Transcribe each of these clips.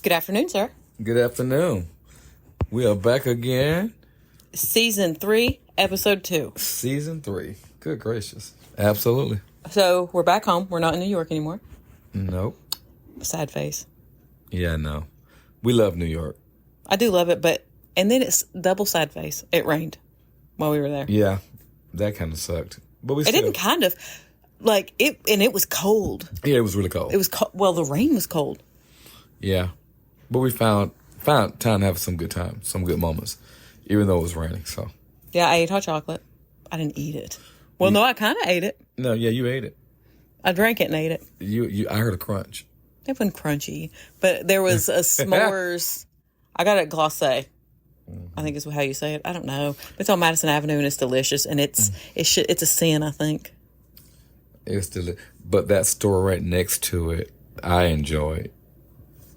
Good afternoon, sir. Good afternoon. We are back again. Season 3, episode 2. Season 3. Good gracious. Absolutely. So, we're back home. We're not in New York anymore. Nope. Sad face. Yeah, no. We love New York. I do love it, and then it's double sad face. It rained while we were there. Yeah, that kind of sucked. But It didn't kind of, and it was cold. Yeah, it was really cold. It was cold. Well, the rain was cold. Yeah. But we found time to have some good times, some good moments, even though it was raining, so. Yeah, I ate hot chocolate. I didn't eat it. Well, no, I kind of ate it. No, yeah, you ate it. I drank it and ate it. I heard a crunch. It wasn't crunchy, but there was a s'mores. I got it at glacé. I think is how you say it. I don't know. It's on Madison Avenue and it's delicious, and it's a sin, I think. It's delicious. But that store right next to it, I enjoyed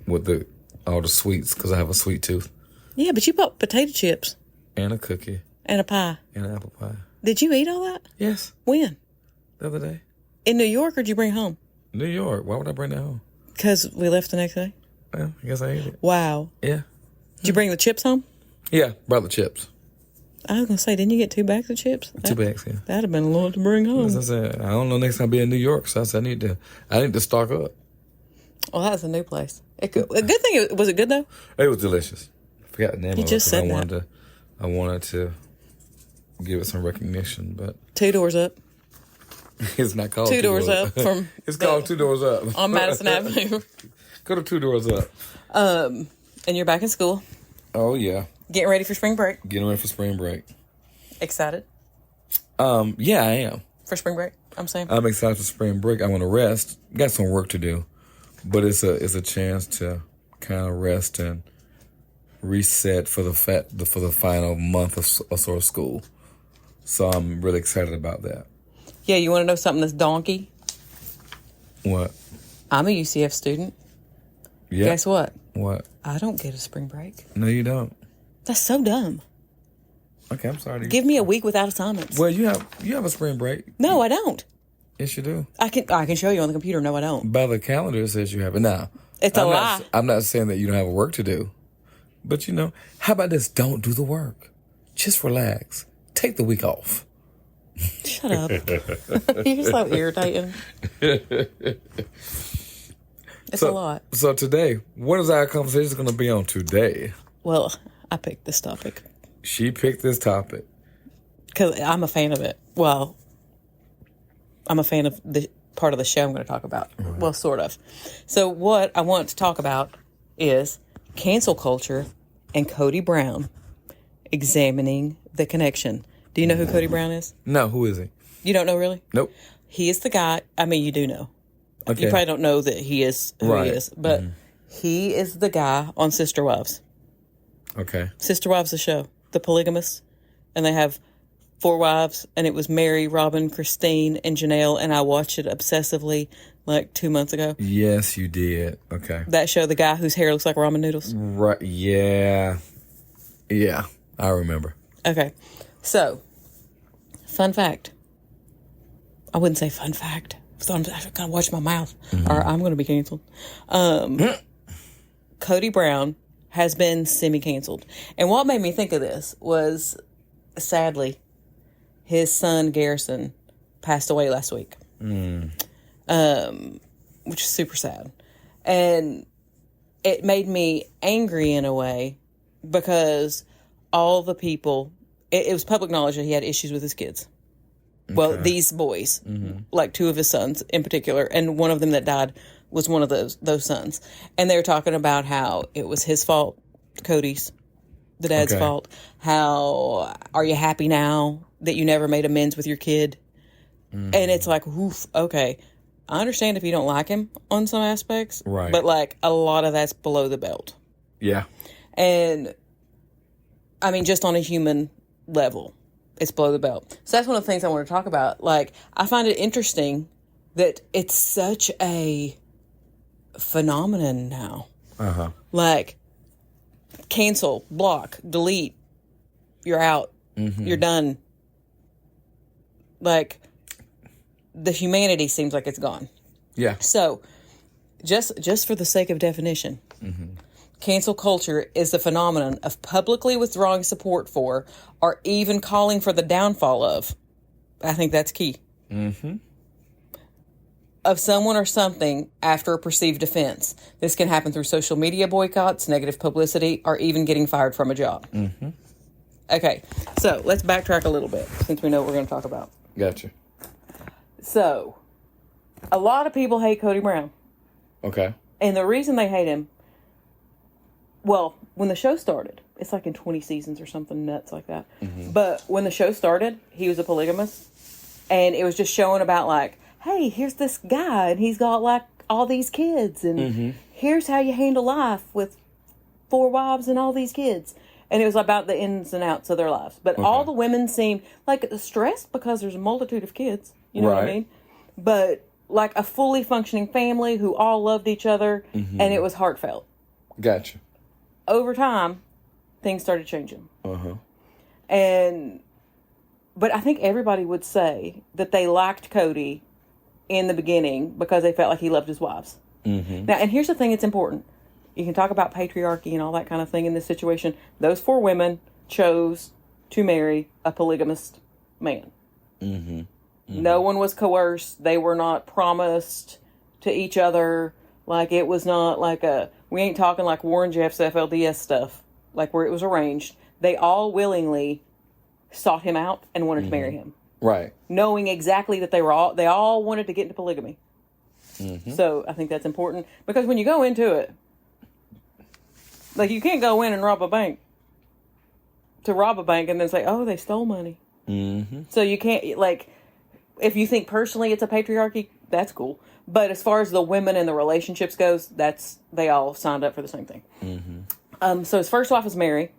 with all the sweets because I have a sweet tooth. Yeah, but you bought potato chips. And a cookie. And a pie. And an apple pie. Did you eat all that? Yes. When? The other day. In New York, or did you bring it home? New York. Why would I bring that home? Because we left the next day? Well, I guess I ate it. Wow. Yeah. Did you bring the chips home? Yeah, brought the chips. I was going to say, didn't you get 2 bags of chips? 2 bags, yeah. That'd have been a lot to bring home. As I said, I don't know next time I'll be in New York, so I said I need to stock up. Well, that's a new place. A good thing, was it good though? It was delicious. I forgot the name of it. You just said that. I wanted to give it some recognition, but 2 doors up. it's not called 2 doors up from. It's called 2 doors up on Madison Avenue. Go to 2 doors up. And you're back in school. Oh yeah. Getting ready for spring break. Getting ready for spring break. Excited? Yeah, I am. For spring break, I'm saying. I'm excited for spring break. I want to rest. Got some work to do, but it's a chance to kind of rest and reset for the final month or so of school. So I'm really excited about that. Yeah, you want to know something that's donkey? What? I'm a UCF student. Yeah. Guess what? What? I don't get a spring break. No, you don't. That's so dumb. Okay, I'm sorry. Give me a week without assignments. Well, you have a spring break. No, I don't. Yes, you do. I can show you on the computer. No, I don't. By the calendar, it says you have it. Now, it's a lie. I'm not saying that you don't have work to do. But, how about this? Don't do the work. Just relax. Take the week off. Shut up. You're so irritating. It's a lot. So today, what is our conversation going to be on today? Well, I picked this topic. She picked this topic. Because I'm a fan of it. Well, I'm a fan of the part of the show I'm going to talk about. Right. Well, sort of. So what I want to talk about is cancel culture and Kody Brown, examining the connection. Do you know who Kody Brown is? No, who is he? You don't know, really? Nope. He is the guy. I mean, you do know. Okay. You probably don't know that he is who right. he is, but he is the guy on Sister Wives. Okay. Sister Wives, the show, the polygamous, and they have 4 wives, and it was Mary, Robyn, Christine, and Janelle, and I watched it obsessively 2 months ago. Yes, you did. Okay. That show, the guy whose hair looks like ramen noodles. Right. Yeah. Yeah, I remember. Okay. So, fun fact. I wouldn't say fun fact. So I gotta watch my mouth, or I'm going to be canceled. Kody Brown has been semi-canceled. And what made me think of this was, sadly, his son Garrison passed away last week, which is super sad. And it made me angry in a way because all the people, it was public knowledge that he had issues with his kids. Well, these boys, 2 of his sons in particular, and one of them that died was one of those sons. And they were talking about how it was his fault, Kody's, the dad's fault. How, are you happy now that you never made amends with your kid? And it's like, oof, okay. I understand if you don't like him on some aspects. Right. But, a lot of that's below the belt. Yeah. And, I mean, just on a human level. It's below the belt. So that's one of the things I want to talk about. I find it interesting that it's such a phenomenon now. Cancel, block, delete. You're out. You're done. The humanity seems like it's gone. Yeah. So, just for the sake of definition, cancel culture is the phenomenon of publicly withdrawing support for or even calling for the downfall of. I think that's key. Mm-hmm. Of someone or something after a perceived offense. This can happen through social media boycotts, negative publicity, or even getting fired from a job. Mm-hmm. Okay, so let's backtrack a little bit since we know what we're going to talk about. Gotcha. So, a lot of people hate Kody Brown. Okay. And the reason they hate him, well, when the show started, it's like in 20 seasons or something nuts like that. Mm-hmm. But when the show started, he was a polygamist. And it was just showing about like, hey, here's this guy and he's got like all these kids. And here's how you handle life with 4 wives and all these kids. And it was about the ins and outs of their lives. But all the women seemed like stressed because there's a multitude of kids. You know what I mean? But like a fully functioning family who all loved each other. And it was heartfelt. Gotcha. Over time, things started changing. But I think everybody would say that they liked Kody in the beginning because they felt like he loved his wives. Now, and here's the thing that's important. You can talk about patriarchy and all that kind of thing in this situation. Those 4 women chose to marry a polygamist man. No one was coerced. They were not promised to each other. Like, it was not like we ain't talking like Warren Jeff's FLDS stuff, like where it was arranged. They all willingly sought him out and wanted to marry him. Right. Knowing exactly that they all wanted to get into polygamy. So I think that's important because when you go into it, like, you can't go in and rob a bank and then say, oh, they stole money. So you can't, like, if you think personally it's a patriarchy, that's cool. But as far as the women and the relationships goes, they all signed up for the same thing. So his first wife was Mary.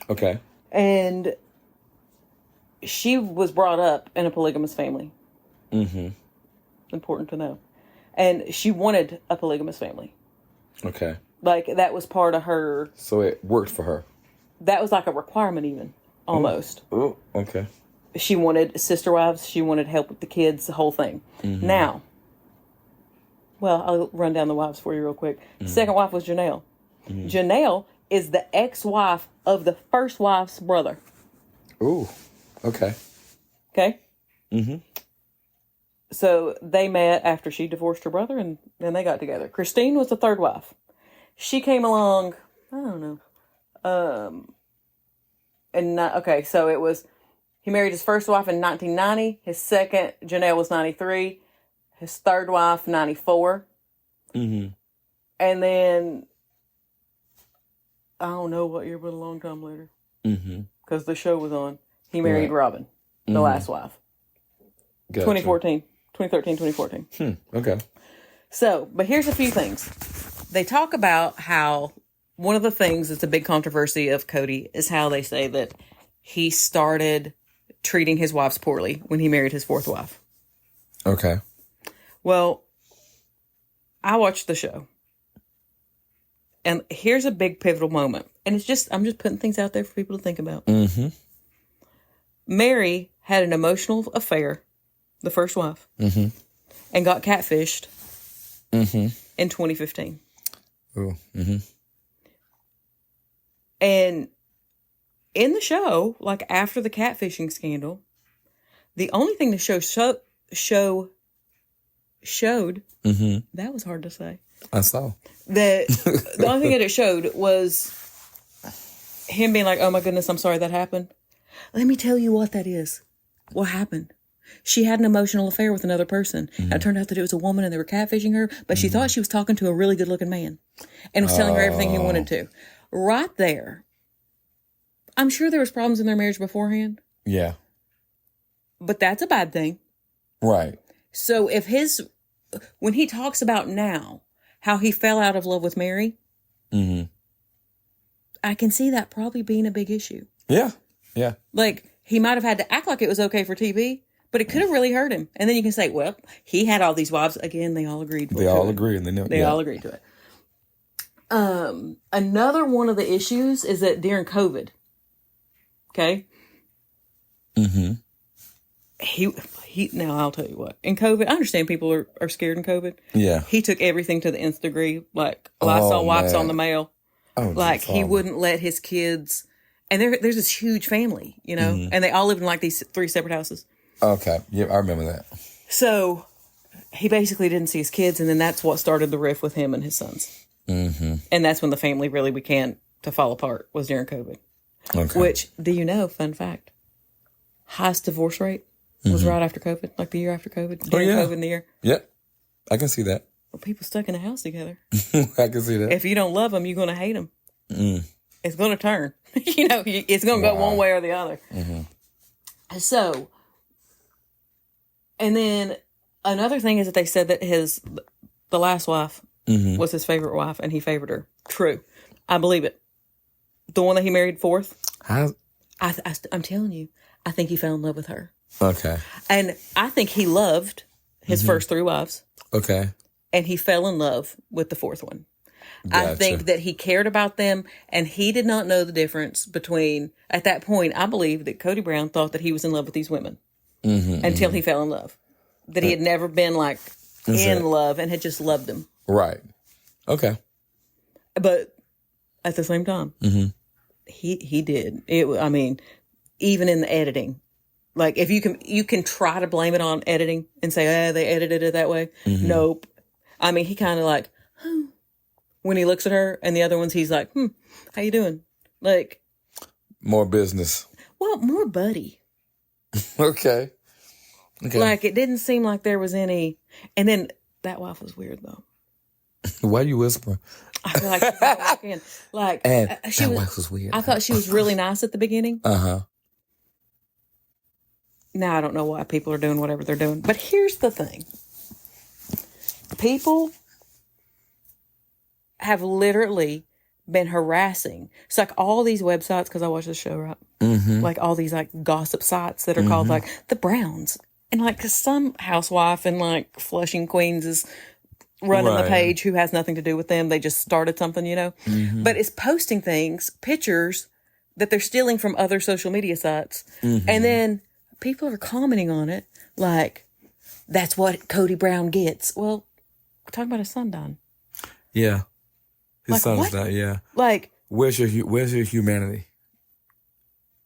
Okay. And she was brought up in a polygamous family. Important to know. And she wanted a polygamous family. Okay. Like, that was part of her. So it worked for her. That was like a requirement even, almost. Oh, okay. She wanted sister wives. She wanted help with the kids, the whole thing. Now, well, I'll run down the wives for you real quick. The second wife was Janelle. Janelle is the ex-wife of the first wife's brother. Ooh, okay. Okay? So they met after she divorced her brother, and then they got together. Christine was the third wife. She came along, I don't know. So it was, he married his first wife in 1990. His second, Janelle, was 93. His third wife, 94. And then, I don't know what year, but a long time later. Because the show was on. He married Robyn, the last wife. Gotcha. 2013, 2014. Okay. So, but here's a few things. They talk about how one of the things that's a big controversy of Kody is how they say that he started treating his wives poorly when he married his 4th wife. Okay. Well, I watched the show. And here's a big pivotal moment. And I'm just putting things out there for people to think about. Mary had an emotional affair, the first wife, and got catfished in 2015. Ooh. And in the show, like after the catfishing scandal, the only thing the show showed, that was hard to say. I saw. That the only thing that it showed was him being like, oh my goodness, I'm sorry that happened. Let me tell you what that is. What happened? She had an emotional affair with another person. Now, it turned out that it was a woman and they were catfishing her, but she thought she was talking to a really good looking man and was telling her everything he wanted to. Right there. I'm sure there was problems in their marriage beforehand. Yeah. But that's a bad thing. Right. So when he talks about now how he fell out of love with Mary, I can see that probably being a big issue. Yeah. Yeah. Like, he might have had to act like it was okay for TV, but it could have really hurt him. And then you can say, well, he had all these wives. Again, they all agreed to it. They all agreed. And they all agreed to it. Another one of the issues is that during COVID, okay? Now I'll tell you what. In COVID, I understand people are scared in COVID. Yeah. He took everything to the nth degree. Like, Lysol wipes on the mail. Oh, like he wouldn't let his kids, and there's this huge family, you know, Mm-hmm. and they all lived in like these 3 separate houses. Okay. Yeah, I remember that. So he basically didn't see his kids, and then that's what started the rift with him and his sons. Mm-hmm. And that's when the family really began to fall apart, was during COVID. Okay. Which, do you know, fun fact, highest divorce rate was right after COVID, like the year after COVID, during COVID in the year. Yep. I can see that. Well, people stuck in a house together. I can see that. If you don't love them, you're going to hate them. It's going to turn. You know, it's going to go one way or the other. So, and then another thing is that they said that the last wife was his favorite wife, and he favored her. True. I believe it. The one that he married fourth. I'm telling you, I think he fell in love with her. Okay. And I think he loved his first 3 wives. Okay. And he fell in love with the fourth one. Gotcha. I think that he cared about them, and he did not know the difference between, at that point, I believe that Kody Brown thought that he was in love with these women until he fell in love. That he had never been like in love and had just loved them. Right. Okay. But at the same time, he did. I mean, even in the editing, like if you can try to blame it on editing and say, they edited it that way. Nope. I mean, he kind of like, when he looks at her, and the other ones, he's like, how you doing? Like, more business. Well, more buddy. Okay. Like, it didn't seem like there was any. And then that wife was weird, though. Why are you whispering? I feel like she's gonna walk in. Like, that wife was weird. I thought she was really nice at the beginning. Now I don't know why people are doing whatever they're doing. But here's the thing. People have literally been harassing. It's like all these websites, because I watch the show, right? Like all these like gossip sites that are called like the Browns. And like, cause some housewife in like Flushing, Queens is running the page who has nothing to do with them. They just started something, you know? But it's posting things, pictures that they're stealing from other social media sites. And then people are commenting on it like, that's what Kody Brown gets. Well, we're talking about his son dying. Yeah. His Like, son's what? not, yeah. Like, where's your humanity?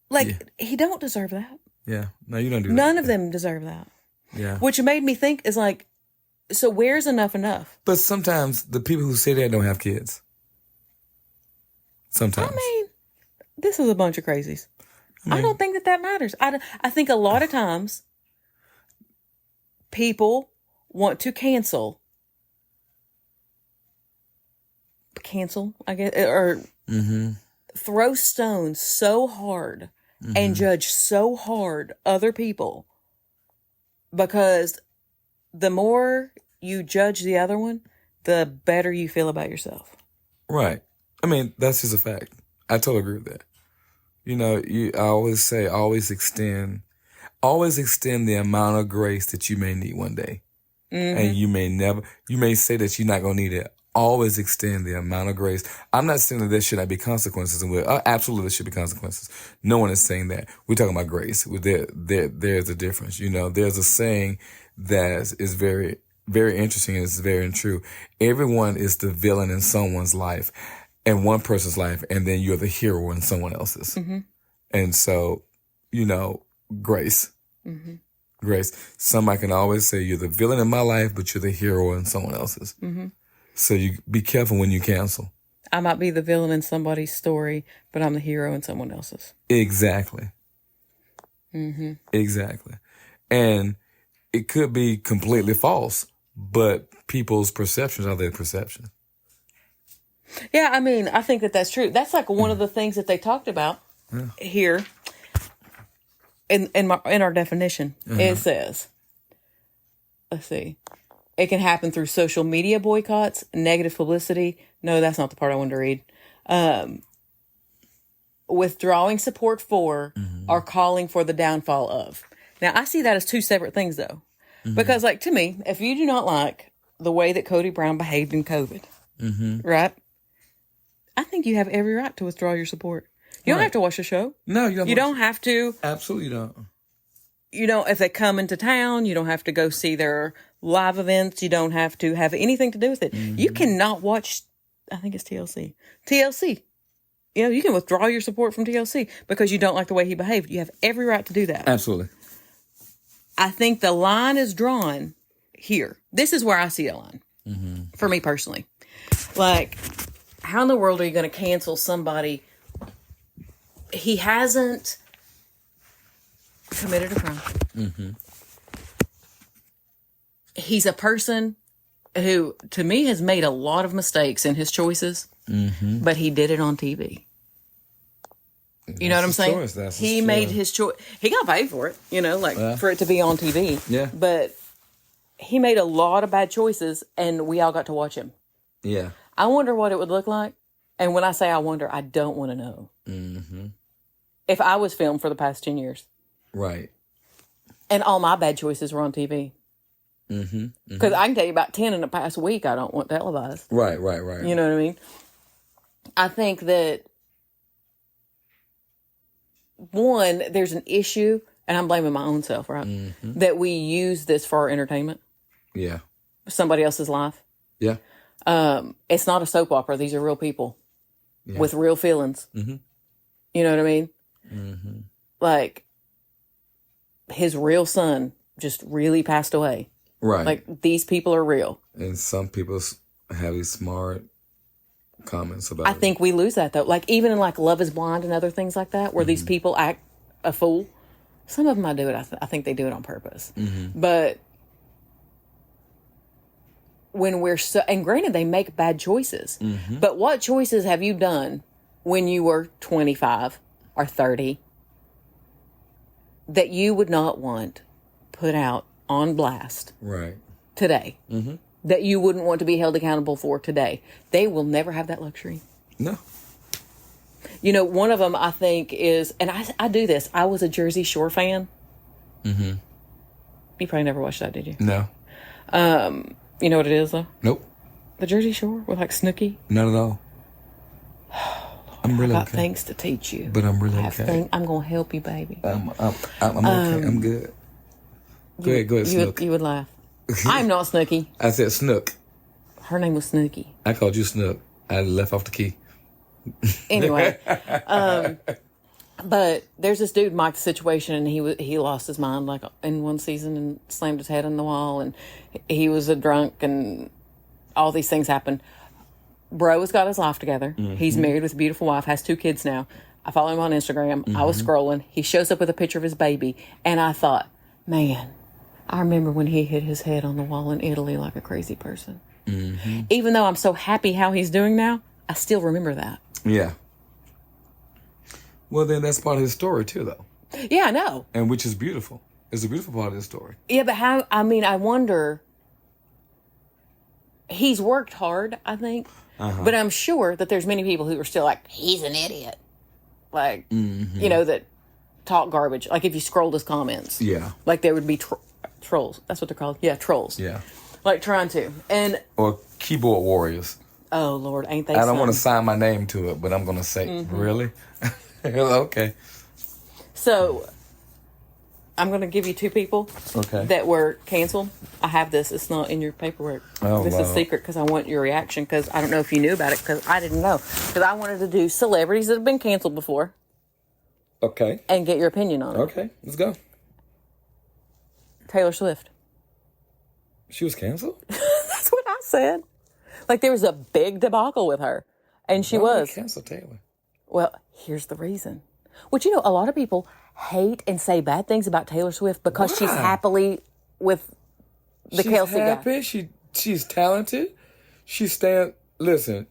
like he don't deserve that. Yeah. No, you don't do that. None of them deserve that. Yeah. Which made me think is like, so where's enough? But sometimes the people who say that don't have kids. Sometimes. I mean, this is a bunch of crazies. I don't think that matters. I think a lot of times people want to cancel, I guess, or throw stones so hard and judge so hard other people, because the more you judge the other one, the better you feel about yourself. Right. I mean, that's just a fact. I totally agree with that. You know, I always say, always extend the amount of grace that you may need one day. And you may say that you're not going to need it. Always extend the amount of grace. I'm not saying that there should not be consequences. And absolutely there should be consequences. No one is saying that. We're talking about grace. There's a difference. You know, there's a saying that is very, very interesting, and it's very true. Everyone is the villain in someone's life, in one person's life, and then you're the hero in someone else's. And so, you know, grace. Grace. Somebody can always say, you're the villain in my life, but you're the hero in someone else's. So you be careful when you cancel. I might be the villain in somebody's story, but I'm the hero in someone else's. Exactly. Exactly. And it could be completely false, but people's perceptions are their perception. Yeah, I mean, I think that that's true. That's like one of the things that they talked about here in our definition. It says, let's see, it can happen through social media boycotts, negative publicity. No, that's not the part I wanted to read. Withdrawing support for or calling for the downfall of. Now, I see that as two separate things, though. Because, like, to me, if you do not like the way that Kody Brown behaved in COVID, right? I think you have every right to withdraw your support. You don't have to watch the show. No, you don't. You don't have to. Absolutely don't. You know, if they come into town, you don't have to go see their live events. You don't have to have anything to do with it. You cannot watch I think it's TLC. TLC. You know, you can withdraw your support from TLC because you don't like the way he behaved. You have every right to do that. Absolutely. I think the line is drawn here. This is where I see a line. For me personally. Like, how in the world are you going to cancel somebody? He hasn't committed a crime. He's a person who, to me, has made a lot of mistakes in his choices, but he did it on TV. You know what I'm saying? He made his choice. He got paid for it, you know, like for it to be on TV. Yeah. But he made a lot of bad choices, and we all got to watch him. Yeah. I wonder what it would look like. And when I say I wonder, I don't want to know. If I was filmed for the past 10 years. Right. And all my bad choices were on TV. Because I can tell you about 10 in the past week I don't want televised. Right. You know what I mean? I think that, one, there's an issue, and I'm blaming my own self, right? That we use this for our entertainment. Yeah. Somebody else's life. Yeah. It's not a soap opera. These are real people with real feelings. You know what I mean? Like, his real son just really passed away. Right. Like, these people are real. And some people have these smart comments about I think we lose that, though. Like, even in, like, Love is Blind and other things like that, where these people act a fool. Some of them I do it. I think they do it on purpose. But when we're so... And granted, they make bad choices. But what choices have you done when you were 25 or 30 that you would not want put out on blast today? That you wouldn't want to be held accountable for today? They will never have that luxury. No. You know, one of them I think is, and I do this. I was a Jersey Shore fan. You probably never watched that, did you? No. You know what it is, though? Nope. The Jersey Shore with, like, Snooki? Not at all. I'm really I got things to teach you. But I'm really okay. I'm going to help you, baby. I'm okay. I'm good. Go ahead, Snook. You would laugh. I'm not Snooki. I said Snook. Her name was Snooki. I called you Snook. I left off the key. Anyway. But there's this dude, Mike, the situation, and he lost his mind, like, in one season and slammed his head on the wall, and he was a drunk, and all these things happened. Bro has got his life together. He's married with a beautiful wife, has 2 kids now. I follow him on Instagram. I was scrolling. He shows up with a picture of his baby, and I thought, man, I remember when he hit his head on the wall in Italy like a crazy person. Even though I'm so happy how he's doing now, I still remember that. Yeah. Well, then that's part of his story, too, though. Yeah, I know. And which is beautiful. It's a beautiful part of his story. Yeah, but I wonder, he's worked hard, I think. But I'm sure that there's many people who are still like, he's an idiot. Like, you know, that talk garbage. Like, if you scrolled his comments. Yeah. Like, there would be trolls. That's what they're called. Yeah, trolls. Yeah. Like, trying to. Or keyboard warriors. Oh, Lord, ain't they I don't want to sign my name to it, but I'm going to say, really? Okay. So, I'm going to give you 2 people that were canceled. I have this. It's not in your paperwork. This is secret because I want your reaction, because I don't know if you knew about it, because I didn't know. Because I wanted to do celebrities that have been canceled before. Okay. And get your opinion on it. Okay, let's go. Taylor Swift. She was canceled? That's what I said. Like, there was a big debacle with her. And she Why was. Did they cancel Taylor? Well, here's the reason. Which, you know, a lot of people hate and say bad things about Taylor Swift because she's happily with the Kelsey guy. She's talented. Listen,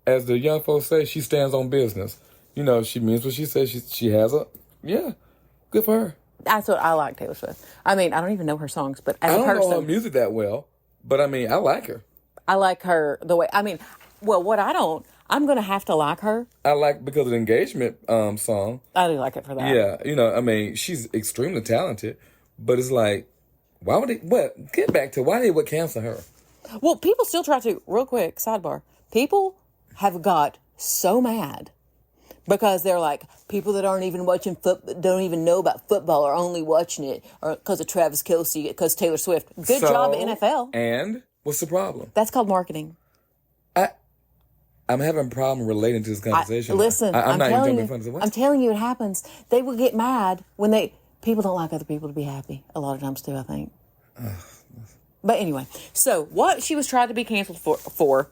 as the young folks say, she stands on business. You know, she means what she says. She has good for her. That's what I like, Taylor Swift. I mean, I don't even know her songs, but as a person, I don't know her music that well, but I mean, I like her. I like her the way, I'm going to have to like her. I like because of the engagement song. I do like it for that. Yeah, you know, I mean, she's extremely talented, but it's like, why would get back to why they would cancel her? Well, people still try to, real quick, sidebar, people have got so mad because they're like, people that aren't even watching don't even know about football are only watching it or because of Travis Kelce, because Taylor Swift. Good job, NFL. And what's the problem? That's called marketing. I'm having a problem relating to this conversation. Listen, I'm not even telling jumping in front of you, what? I'm telling you, it happens. They will get mad when people don't like other people to be happy. A lot of times too, I think. But anyway, so what she was trying to be canceled for,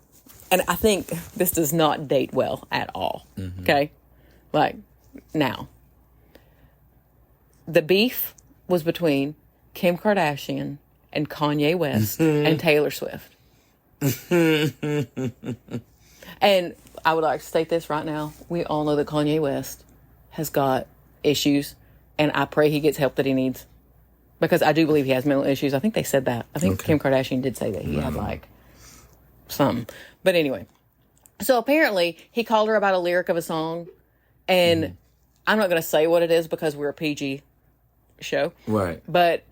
and I think this does not date well at all. Mm-hmm. Okay, like now, the beef was between Kim Kardashian and Kanye West and Taylor Swift. And I would like to state this right now. We all know that Kanye West has got issues, and I pray he gets help that he needs. Because I do believe he has mental issues. I think they said that. I think Kim Kardashian did say that he had, like, something. But anyway. So apparently, he called her about a lyric of a song, and I'm not going to say what it is because we're a PG show. Right. But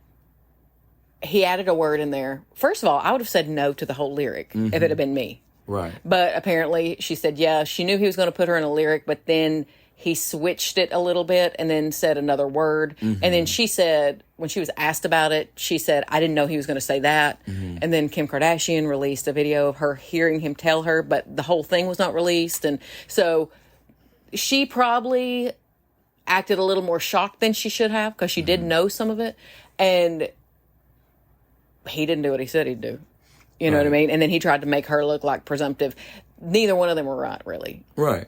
he added a word in there. First of all, I would have said no to the whole lyric if it had been me. Right. But apparently she said, yeah, she knew he was going to put her in a lyric, but then he switched it a little bit and then said another word. Mm-hmm. And then she said, when she was asked about it, she said, I didn't know he was going to say that. Mm-hmm. And then Kim Kardashian released a video of her hearing him tell her, but the whole thing was not released. And so she probably acted a little more shocked than she should have because she did know some of it. And he didn't do what he said he'd do. You know what I mean? And then he tried to make her look like presumptive. Neither one of them were right, really. Right.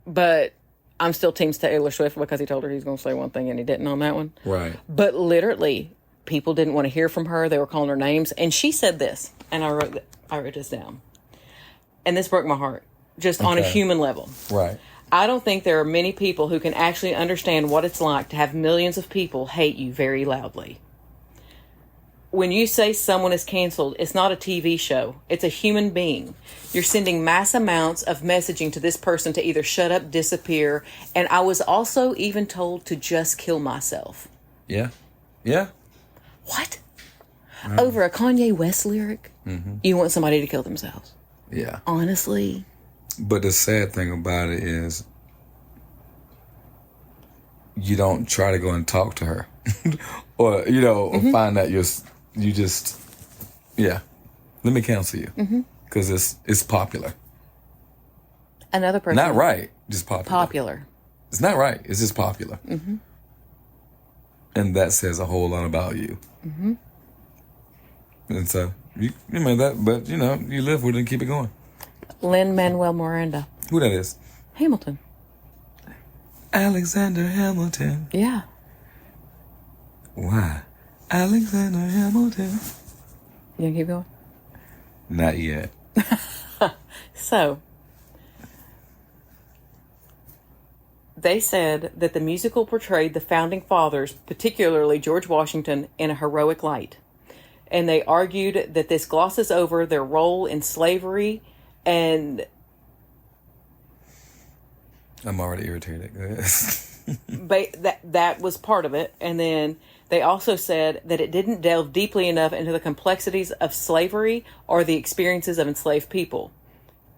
But I'm still Team Taylor Swift because he told her he was going to say one thing and he didn't on that one. Right. But literally, people didn't want to hear from her. They were calling her names. And she said this, and I wrote this down. And this broke my heart, just on a human level. Right. I don't think there are many people who can actually understand what it's like to have millions of people hate you very loudly. When you say someone is canceled, it's not a TV show. It's a human being. You're sending mass amounts of messaging to this person to either shut up, disappear, and I was also even told to just kill myself. Yeah. Yeah. What? Over a Kanye West lyric? Mm-hmm. You want somebody to kill themselves? Yeah. Honestly? But the sad thing about it is you don't try to go and talk to her or, or find out you just, let me cancel you because it's popular. Another person. Not right, just popular. Popular. It's not right. It's just popular. Mm-hmm. And that says a whole lot about you. Mm-hmm. And so, you made that, but, you live with it and keep it going. Lin-Manuel Miranda. Who that is? Hamilton. Alexander Hamilton. Yeah. Why? Alexander Hamilton. You want to keep going? Not yet. So, they said that the musical portrayed the founding fathers, particularly George Washington, in a heroic light. And they argued that this glosses over their role in slavery and... I'm already irritated. that was part of it. And then they also said that it didn't delve deeply enough into the complexities of slavery or the experiences of enslaved people.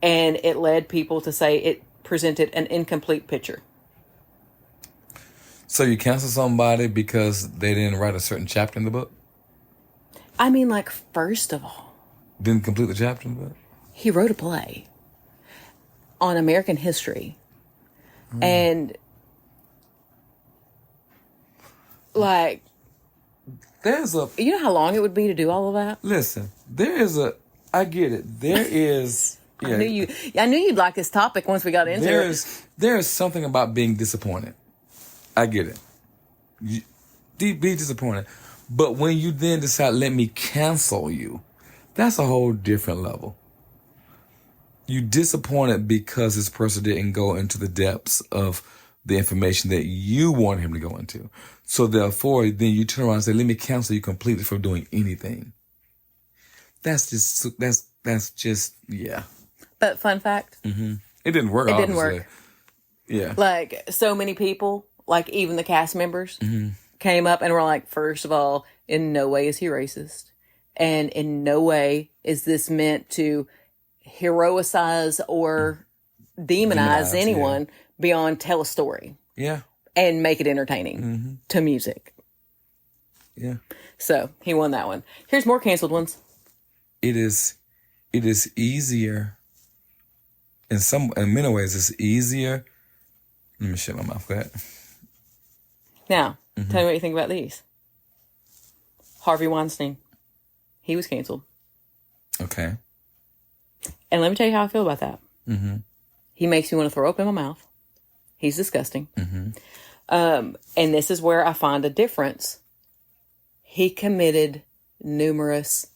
And it led people to say it presented an incomplete picture. So you cancel somebody because they didn't write a certain chapter in the book? I mean, like, first of all... Didn't complete the chapter in the book? He wrote a play on American history. And, like... There's a... You know how long it would be to do all of that? Listen, there is a... I get it. There is... Yeah, I knew you'd like this topic once we got into it. There is something about being disappointed. I get it. Be disappointed. But when you then decide, let me cancel you, that's a whole different level. You disappointed because this person didn't go into the depths of the information that you want him to go into. So therefore, then you turn around and say, let me cancel you completely from doing anything. That's just, yeah. But fun fact. Mm-hmm. It didn't work, It didn't work. Yeah. Like, so many people, like even the cast members, came up and were like, first of all, in no way is he racist. And in no way is this meant to heroicize or demonize anyone beyond tell a story. Yeah. And make it entertaining to music. Yeah. So he won that one. Here's more canceled ones. It is easier in many ways, it's easier. Let me shut my mouth. Go ahead. Now, tell me what you think about these. Harvey Weinstein. He was canceled. Okay. And let me tell you how I feel about that. Mm-hmm. He makes me want to throw up in my mouth. He's disgusting. Mm-hmm. And this is where I find a difference. He committed numerous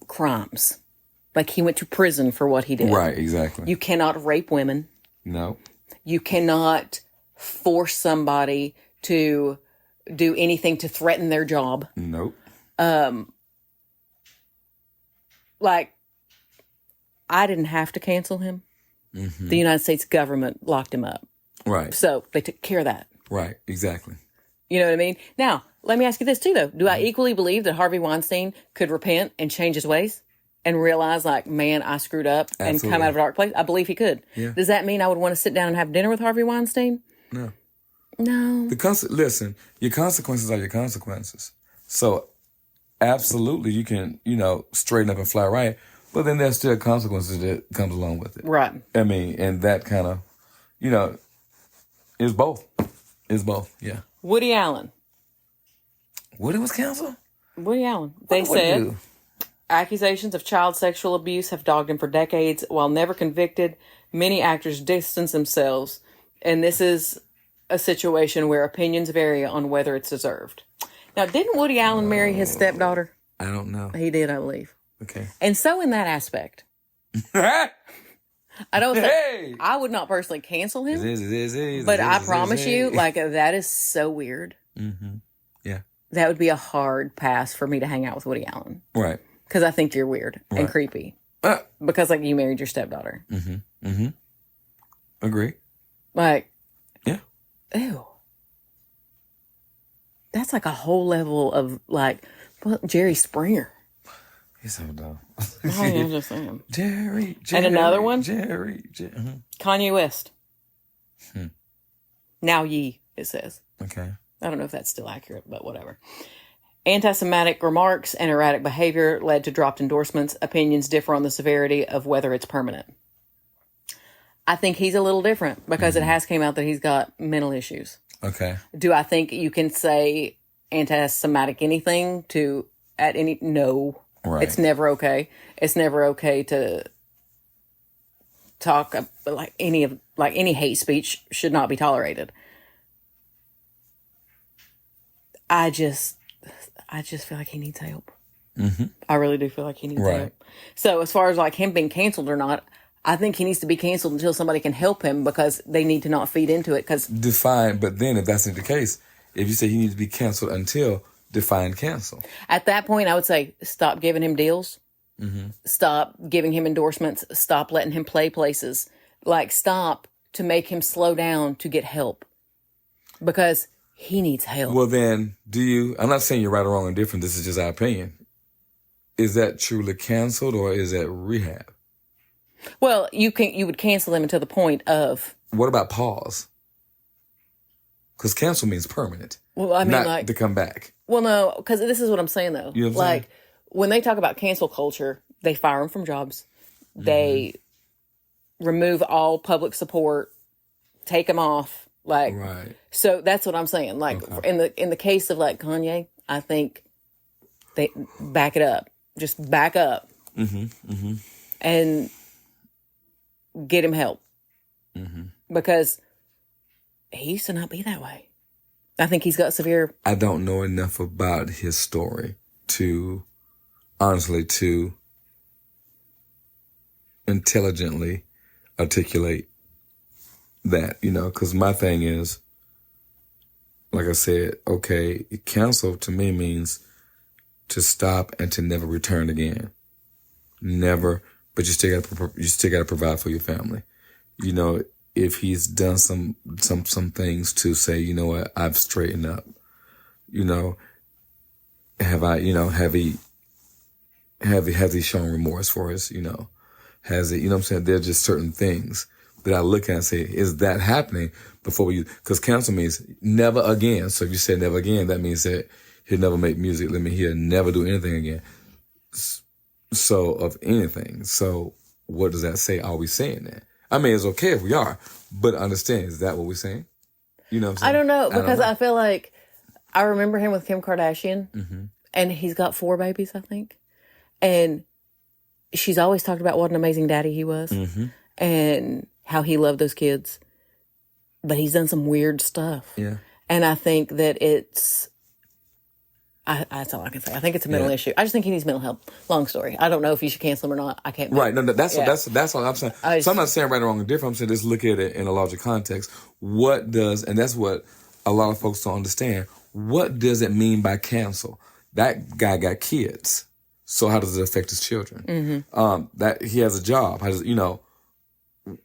crimes. Like, he went to prison for what he did. Right, exactly. You cannot rape women. No. You cannot force somebody to do anything to threaten their job. Nope. Like, I didn't have to cancel him. Mm-hmm. The United States government locked him up. Right. So they took care of that. Right, exactly. You know what I mean? Now, let me ask you this too, though. Do I equally believe that Harvey Weinstein could repent and change his ways and realize, like, man, I screwed up and come out of a dark place? I believe he could. Yeah. Does that mean I would want to sit down and have dinner with Harvey Weinstein? No. No. Listen, your consequences are your consequences. So, absolutely, you can, straighten up and fly right, but then there's still consequences that comes along with it. Right. I mean, and that kind of, is both. Is both, yeah. Woody Allen. Woody was canceled? Woody Allen. They said accusations of child sexual abuse have dogged him for decades. While never convicted, many actors distance themselves. And this is a situation where opinions vary on whether it's deserved. Now, didn't Woody Allen marry his stepdaughter? I don't know. He did, I believe. Okay. And so in that aspect, I don't say, I would not personally cancel him, but I promise you, like, that is so weird. Mm-hmm. Yeah. That would be a hard pass for me to hang out with Woody Allen. Right. Because I think you're weird and creepy. Because, like, you married your stepdaughter. Mm-hmm. Mm-hmm. Agree. Like. Yeah. Ew. That's like a whole level of, like, well, Jerry Springer. He's so dumb. I'm just saying. Jerry. And another one? Jerry. Kanye West. Now ye, it says. Okay. I don't know if that's still accurate, but whatever. Anti-Semitic remarks and erratic behavior led to dropped endorsements. Opinions differ on the severity of whether it's permanent. I think he's a little different because it has came out that he's got mental issues. Okay. Do I think you can say anti-Semitic anything to at any? No. Right. It's never okay. It's never okay to talk like any hate speech should not be tolerated. I just feel like he needs help. Mm-hmm. I really do feel like he needs help. So as far as like him being canceled or not, I think he needs to be canceled until somebody can help him because they need to not feed into it. Define, but then if that's not the case, if you say he needs to be canceled until, define cancel. At that point, I would say stop giving him deals. Mm-hmm. Stop giving him endorsements. Stop letting him play places. Like, stop to make him slow down to get help. Because he needs help. Well, then, I'm not saying you're right or wrong or different. This is just our opinion. Is that truly canceled or is that rehab? Well, you would cancel them until the point of. What about pause? Because cancel means permanent. Well, I mean, not like, to come back. Well, no, because this is what I'm saying, though. You know what I'm saying? When they talk about cancel culture, they fire them from jobs. Mm-hmm. They remove all public support, take them off. Like, right. So that's what I'm saying. Like, in the case of like Kanye, I think they back it up. Just back up. Mm-hmm. Mm-hmm. And get him help. Mm-hmm. Because he used to not be that way. I think he's got severe. I don't know enough about his story to intelligently articulate that, because my thing is, like I said, okay, cancel to me means to stop and to never return again. Never, but you still got to provide for your family. If he's done some things to say, you know what, I've straightened up. Have he shown remorse for us? Has it? What I'm saying? There are just certain things that I look at and say, is that happening before because cancel means never again. So if you say never again, that means that he'll never make music. He'll never do anything again. So of anything. So what does that say? Are we saying that? I mean, it's okay if we are, but understand, is that what we're saying? You know what I'm saying? I don't know, because I feel like I remember him with Kim Kardashian, and he's got 4 babies, I think. And she's always talked about what an amazing daddy he was and how he loved those kids. But he's done some weird stuff. Yeah. And I think that it's... that's all I can say. I think it's a mental issue. I just think he needs mental help. Long story. I don't know if you should cancel him or not. I can't. Right. No, that's all I'm saying. So I'm not saying right or wrong or different. I'm saying just look at it in a larger context. And that's what a lot of folks don't understand. What does it mean by cancel? That guy got kids. So how does it affect his children? That he has a job. How does,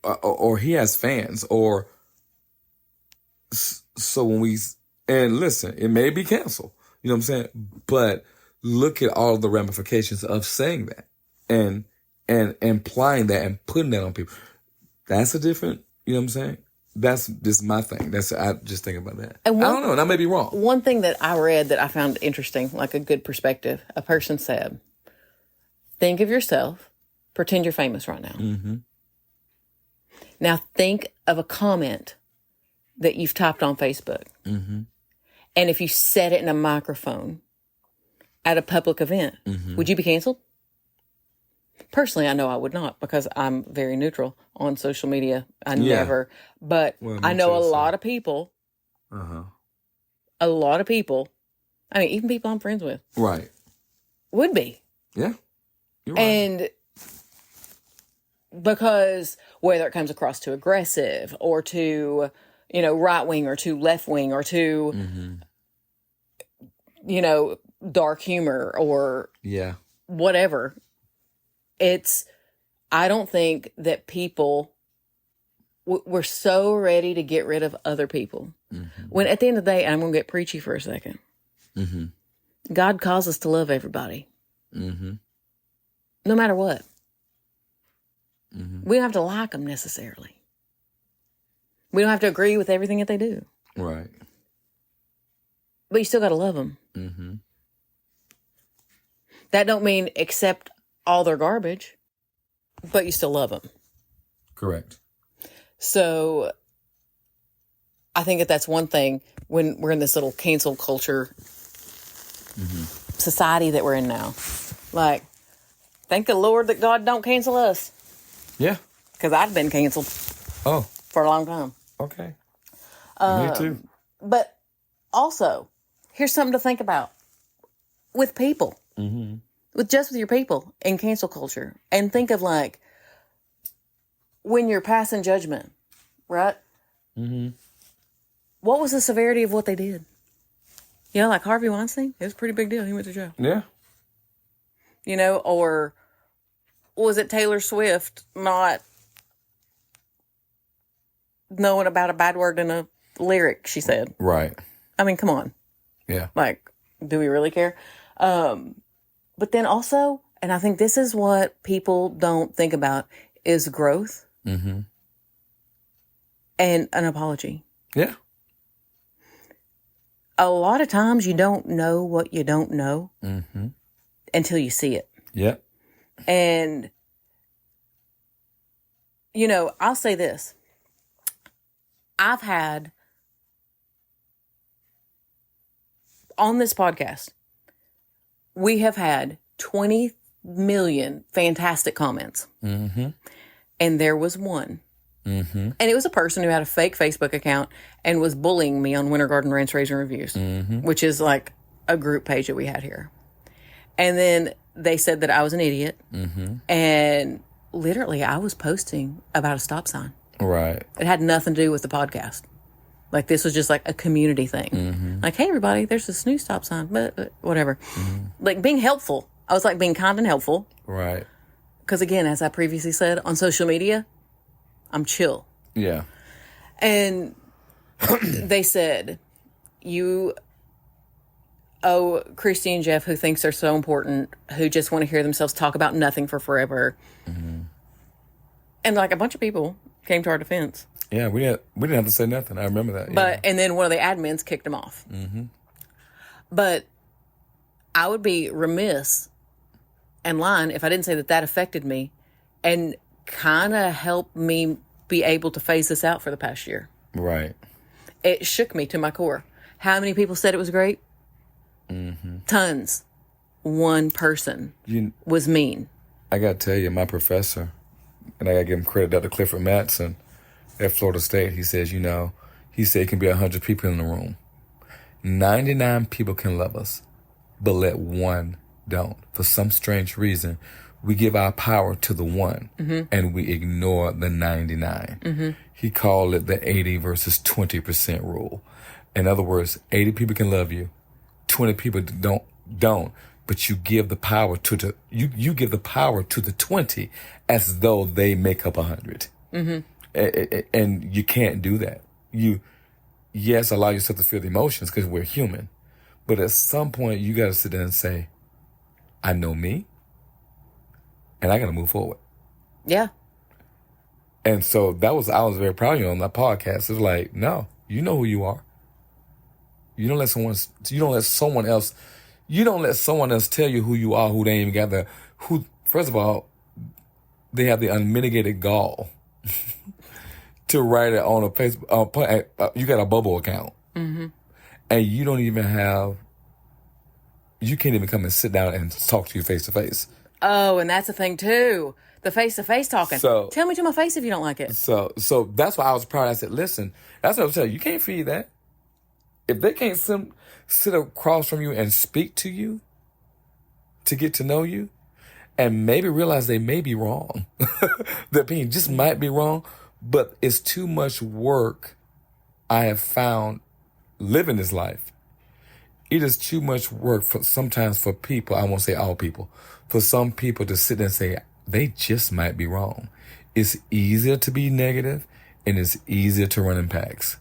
or he has fans, or so when and listen, it may be canceled. You know what I'm saying? But look at all of the ramifications of saying that and implying that and putting that on people. That's a different, you know what I'm saying? That's just my thing. I just think about that. And I don't know, and I may be wrong. One thing that I read that I found interesting, like a good perspective, a person said, think of yourself, pretend you're famous right now. Now think of a comment that you've typed on Facebook. And if you said it in a microphone at a public event, would you be canceled? Personally, I know I would not, because I'm very neutral on social media. I never. But I know a lot of people. A lot of people. I mean, even people I'm friends with. Right. Would be. Yeah. You're right. And because whether it comes across too aggressive or too, right wing or too left wing or too, dark humor or whatever. I don't think that people, we're so ready to get rid of other people. When at the end of the day, and I'm going to get preachy for a second, God calls us to love everybody. No matter what. We don't have to like them necessarily. We don't have to agree with everything that they do. Right. But you still got to love them. That don't mean accept all their garbage, but you still love them. Correct. So I think that's one thing when we're in this little cancel culture society that we're in now. Like, thank the Lord that God don't cancel us. Yeah. Because I've been canceled. Oh. For a long time. Okay. Me too. But also, here's something to think about with people. With your people in cancel culture. And think of like, when you're passing judgment, right? What was the severity of what they did? Like Harvey Weinstein, it was a pretty big deal. He went to jail. Yeah. Or was it Taylor Swift not knowing about a bad word in a lyric she said? Right. I mean, come on. Yeah. Like, do we really care? But then also, and I think this is what people don't think about, is growth and an apology. Yeah. A lot of times you don't know what you don't know until you see it. Yeah. And, I'll say this. I've had, on this podcast, we have had 20 million fantastic comments. And there was one. And it was a person who had a fake Facebook account and was bullying me on Winter Garden Rants, Raves, and Reviews, which is like a group page that we had here. And then they said that I was an idiot. And literally, I was posting about a stop sign. Right. It had nothing to do with the podcast. Like, this was just like a community thing. Like, hey, everybody, there's this new stop sign, but whatever. Like, being helpful. I was like being kind and helpful. Right. Because again, as I previously said, on social media, I'm chill. Yeah. And they said, you owe Christy and Jeff, who thinks they're so important, who just want to hear themselves talk about nothing for forever. And like a bunch of people came to our defense. Yeah, we didn't have to say nothing. I remember that. But and then one of the admins kicked him off. But I would be remiss and lying if I didn't say that affected me. And kind of helped me be able to phase this out for the past year. Right. It shook me to my core. How many people said it was great? Mm-hmm. Tons. One person was mean. I got to tell you, my professor, and I got to give him credit, Dr. Clifford Matson at Florida State, he says, he said it can be 100 people in the room. 99 people can love us, but let one don't. For some strange reason, we give our power to the one, and we ignore the 99. Mm-hmm. He called it the 80 versus 20% rule. In other words, 80 people can love you, 20 people don't. But you give the power to you give the power to the 20 as though they make up 100. Mm-hmm. And you can't do that. Yes, allow yourself to feel the emotions because we're human. But at some point, you got to sit there and say, I know me, and I got to move forward. Yeah. And so I was very proud of you on that podcast. It's like, no, you know who you are. You don't let someone else tell you who you are, who they ain't even got first of all, they have the unmitigated gall to write it on a Facebook. You got a bubble account. Mm-hmm. And you don't even you can't even come and sit down and talk to you face to face. Oh, and that's the thing too. The face-to-face talking. So, tell me to my face if you don't like it. So that's why I was proud. I said, listen, that's what I was telling you. You can't feed that. If they can't sit across from you and speak to you to get to know you and maybe realize they may be wrong. Their opinion just might be wrong, but it's too much work I have found living this life. It is too much work sometimes for people, I won't say all people, for some people to sit there and say, they just might be wrong. It's easier to be negative and it's easier to run in packs.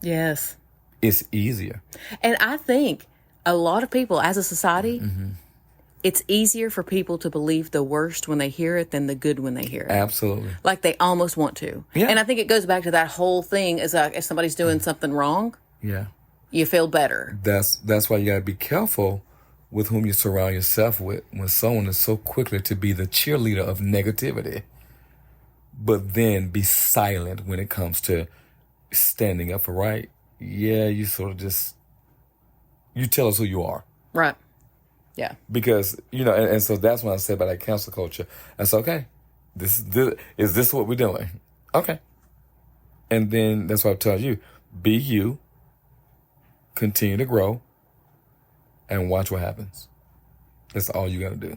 Yes. It's easier. And I think a lot of people as a society, it's easier for people to believe the worst when they hear it than the good when they hear it. Absolutely. Like they almost want to. Yeah. And I think it goes back to that whole thing is if somebody's doing something wrong, you feel better. That's why you got to be careful with whom you surround yourself with when someone is so quickly to be the cheerleader of negativity, but then be silent when it comes to standing up for right. Yeah, you sort of you tell us who you are. Right. Yeah. Because, and so that's when I said about that cancel culture. That's okay. Is this what we're doing? Okay. And then that's what I tell you. Be you. Continue to grow. And watch what happens. That's all you got to do.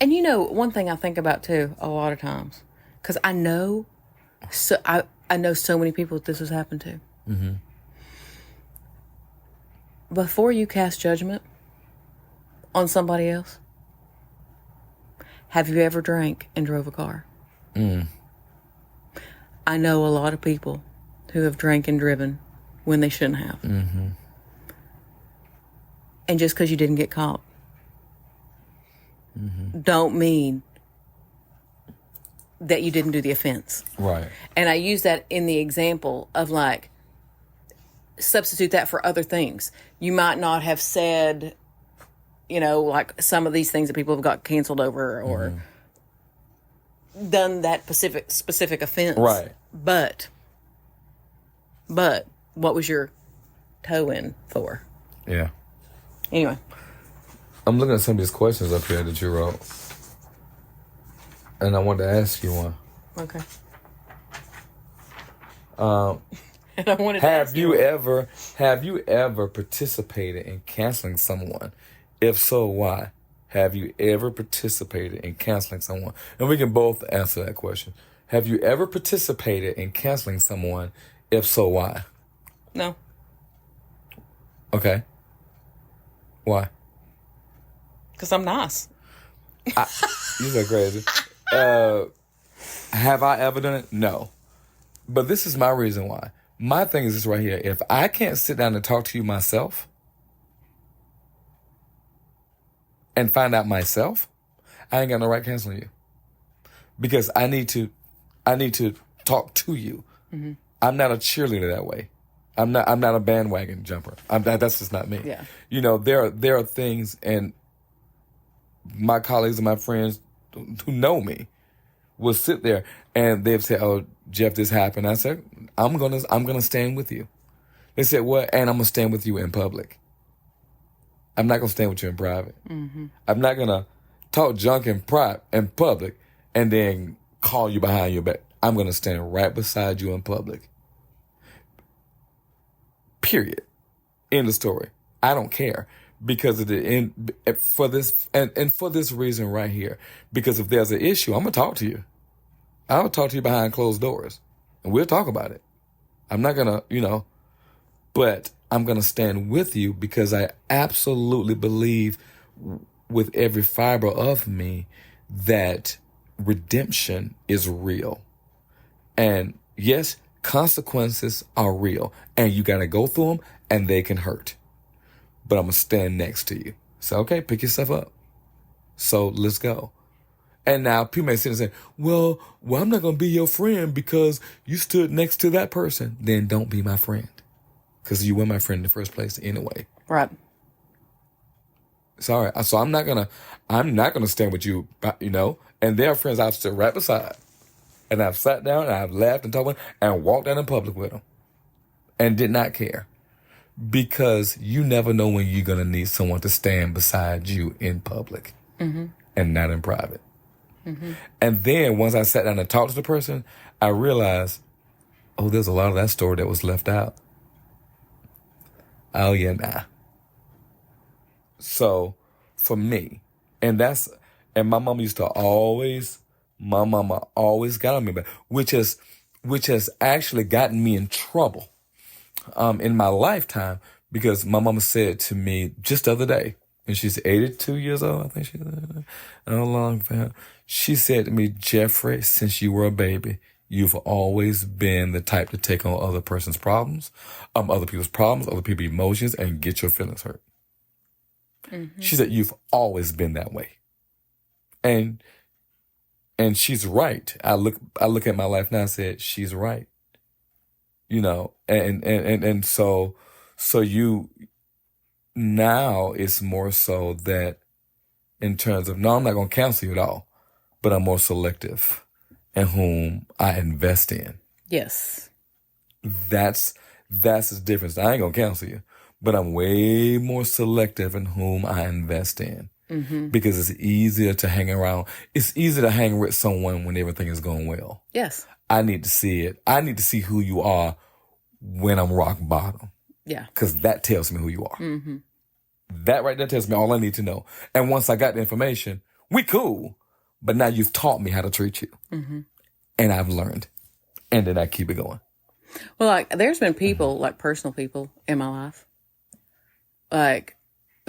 And one thing I think about too a lot of times, because I know so many people this has happened to. Mm-hmm. Before you cast judgment on somebody else, have you ever drank and drove a car? I know a lot of people who have drank and driven when they shouldn't have. Mm-hmm. And just because you didn't get caught don't mean that you didn't do the offense. Right. And I use that in the example of substitute that for other things. You might not have said, like some of these things that people have got canceled over or done that specific offense. Right. But what was your toe in for? Yeah. Anyway. I'm looking at some of these questions up here that you wrote. And I wanted to ask you one. Okay. And I wanted to ask you have you ever participated in canceling someone? If so, why? Have you ever participated in canceling someone? And we can both answer that question. Have you ever participated in canceling someone? If so, why? No. Okay. Why? Because I'm nice. You're so crazy. Have I ever done it? No. But this is my reason why. My thing is this right here. If I can't sit down and talk to you myself and find out myself, I ain't got no right canceling you. Because I need to talk to you. Mm-hmm. I'm not a cheerleader that way. I'm not a bandwagon jumper. That's just not me. Yeah. There are things, and my colleagues and my friends who know me will sit there and they've said, "Oh, Jeff, this happened." I said, I'm gonna stand with you." They said, "What?" And I'm gonna stand with you in public. I'm not gonna stand with you in private. Mm-hmm. I'm not gonna talk junk in public and then call you behind your back. I'm gonna stand right beside you in public. Period. End of story. I don't care because of the end for this and for this reason right here. Because if there's an issue, I'm gonna talk to you. I'll talk to you behind closed doors, and we'll talk about it. I'm not gonna, but I'm gonna stand with you because I absolutely believe with every fiber of me that redemption is real. And yes, consequences are real, and you got to go through them, and they can hurt. But I'm going to stand next to you. So, okay, pick yourself up. So let's go. And now people may sit and say, well, I'm not going to be your friend because you stood next to that person. Then don't be my friend because you were my friend in the first place anyway. Right. Sorry. So I'm not going to stand with you, and there are friends I've stood right beside. And I've sat down and I've laughed and talked with them and walked out in public with them and did not care because you never know when you're going to need someone to stand beside you in public and not in private. Mm-hmm. And then once I sat down and talked to the person, I realized, oh, there's a lot of that story that was left out. Oh, yeah, nah. So for me, and my mom used to always... My mama always got on me, but which has actually gotten me in trouble in my lifetime because my mama said to me just the other day, and she's 82 years old, I think she's how long for her. She said to me, "Jeffrey, since you were a baby, you've always been the type to take on other people's problems, other people's emotions, and get your feelings hurt." Mm-hmm. She said, "You've always been that way," And she's right. I look at my life now and said, she's right. And so you now it's more so that in terms of, no, I'm not going to counsel you at all, but I'm more selective in whom I invest in. Yes. That's the difference. I ain't going to counsel you, but I'm way more selective in whom I invest in. Mm-hmm. Because it's easier to hang around. It's easier to hang with someone when everything is going well. Yes. I need to see it. I need to see who you are when I'm rock bottom. Yeah. Because that tells me who you are. Mm-hmm. That right there tells me all I need to know. And once I got the information, we cool. But now you've taught me how to treat you. Mm-hmm. And I've learned. And then I keep it going. Well, there's been people, personal people in my life, that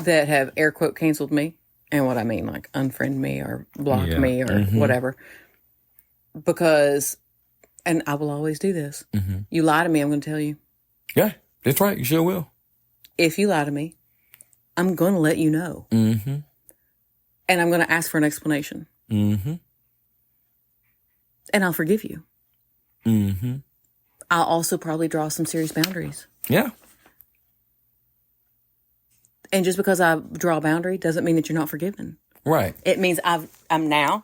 have air quote canceled me. And what I mean, unfriend me or block me or whatever. Because, and I will always do this. Mm-hmm. You lie to me, I'm going to tell you. Yeah, that's right. You sure will. If you lie to me, I'm going to let you know. Mm-hmm. And I'm going to ask for an explanation. Mm-hmm. And I'll forgive you. Mm-hmm. I'll also probably draw some serious boundaries. Yeah. And just because I draw a boundary doesn't mean that you're not forgiven. Right. It means I'm now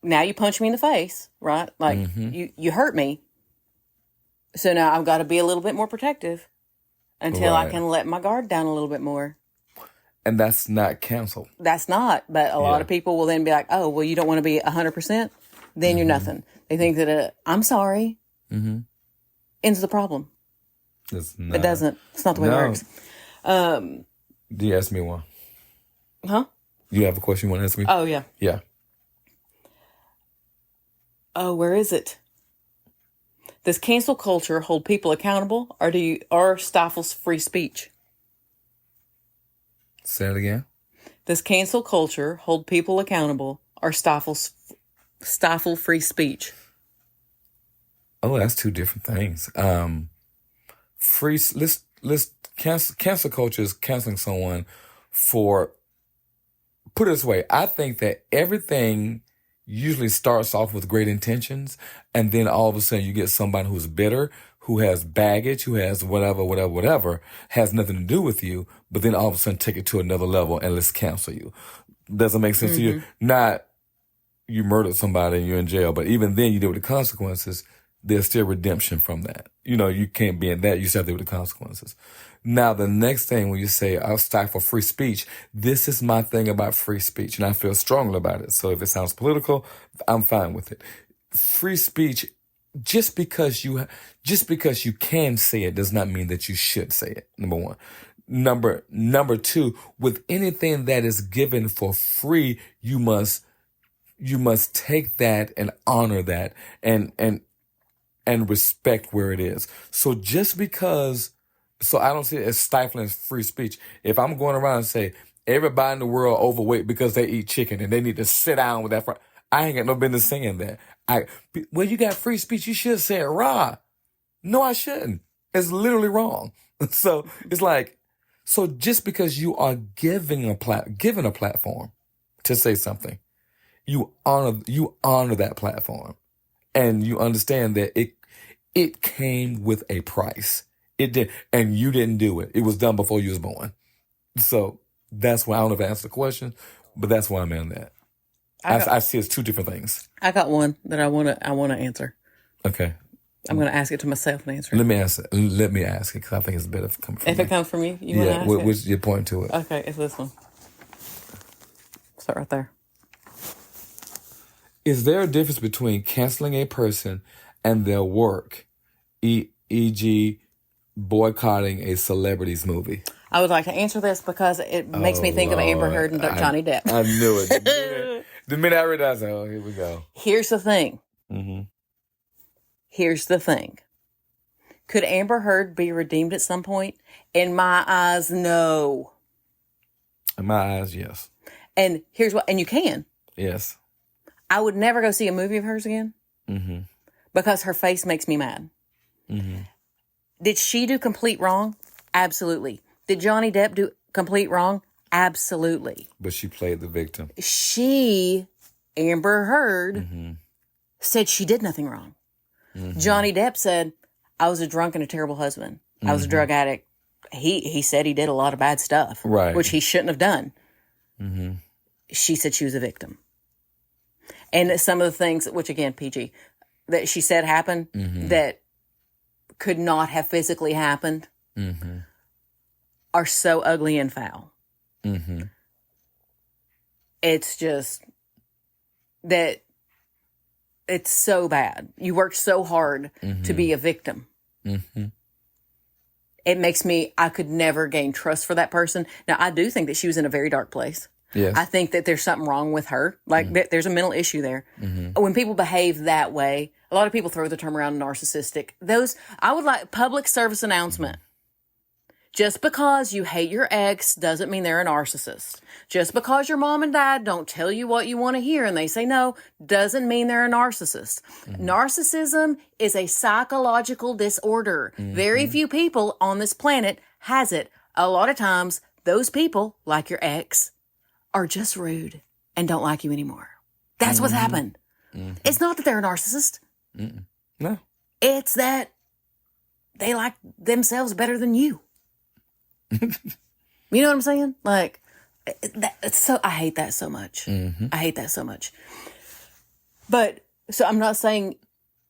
you punch me in the face, right? You hurt me. So now I've got to be a little bit more protective until I can let my guard down a little bit more. And that's not counsel. That's not. But a lot of people will then be like, oh, well, you don't want to be 100%? Then you're nothing. They think that I'm sorry ends the problem. It doesn't. It's not the way it works. Do you ask me one? Huh? You have a question you want to ask me? Oh, yeah. Yeah. Oh, where is it? Does cancel culture hold people accountable or stifles free speech? Say it again. Does cancel culture hold people accountable or stifle free speech? Oh, that's two different things. Cancel culture is canceling someone for, put it this way, I think that everything usually starts off with great intentions, and then all of a sudden you get somebody who's bitter, who has baggage, who has whatever, has nothing to do with you, but then all of a sudden take it to another level and let's cancel you. Doesn't make sense to you? Not you murdered somebody and you're in jail, but even then you deal with the consequences. There's still redemption from that. You can't be in that. You still have to deal with the consequences. Now, the next thing when you say, I'll stifle free speech, this is my thing about free speech, and I feel strongly about it. So if it sounds political, I'm fine with it. Free speech, just because you can say it does not mean that you should say it, number one. Number two, with anything that is given for free, you must take that and honor that and respect where it is. So I don't see it as stifling free speech. If I'm going around and say everybody in the world overweight because they eat chicken and they need to sit down with that, I ain't got no business saying that. Well, you got free speech. You should say it raw. No, I shouldn't. It's literally wrong. So it's like, so just because you are given a platform to say something, you honor that platform, and you understand that it came with a price. It did, and you didn't do it. It was done before you was born. So that's why I don't know if I answered the question, but that's why I'm in that. I see it's two different things. I got one that I want to answer. Okay. I'm going to ask it to myself and answer it. Let me ask it because I think it's better if it comes from me. If it comes from you, you want to ask it? What's your point to it? Okay, it's this one. Start right there. Is there a difference between canceling a person and their work, e.g., boycotting a celebrity's movie? I would like to answer this because it makes me think of Amber Heard and Johnny Depp. I knew it. The minute I read that, I said, here we go. Here's the thing. Mm-hmm. Here's the thing. Could Amber Heard be redeemed at some point? In my eyes, no. In my eyes, yes. And here's what, and you can. Yes. I would never go see a movie of hers again. Mm-hmm. Because her face makes me mad. Mm-hmm. Did she do complete wrong? Absolutely. Did Johnny Depp do complete wrong? Absolutely. But she played the victim. Amber Heard, said she did nothing wrong. Mm-hmm. Johnny Depp said, I was a drunk and a terrible husband. I was a drug addict. He said he did a lot of bad stuff. Right. Which he shouldn't have done. Mm-hmm. She said she was a victim. And some of the things, which again, PG, that she said happened that could not have physically happened are so ugly and foul. Mm-hmm. It's just that it's so bad. You worked so hard to be a victim. Mm-hmm. It makes I could never gain trust for that person. Now, I do think that she was in a very dark place. Yes. I think that there's something wrong with her. Like, there's a mental issue there. When people behave that way, a lot of people throw the term around narcissistic. I would like public service announcement. Just because you hate your ex doesn't mean they're a narcissist. Just because your mom and dad don't tell you what you want to hear and they say no, doesn't mean they're a narcissist. Narcissism is a psychological disorder. Very few people on this planet has it. A lot of times, those people, like your ex, are just rude and don't like you anymore. That's what's happened. It's not that they're a narcissist. No. It's that they like themselves better than you. You know what I'm saying? Like, I hate that so much. I hate that so much. But, so I'm not saying,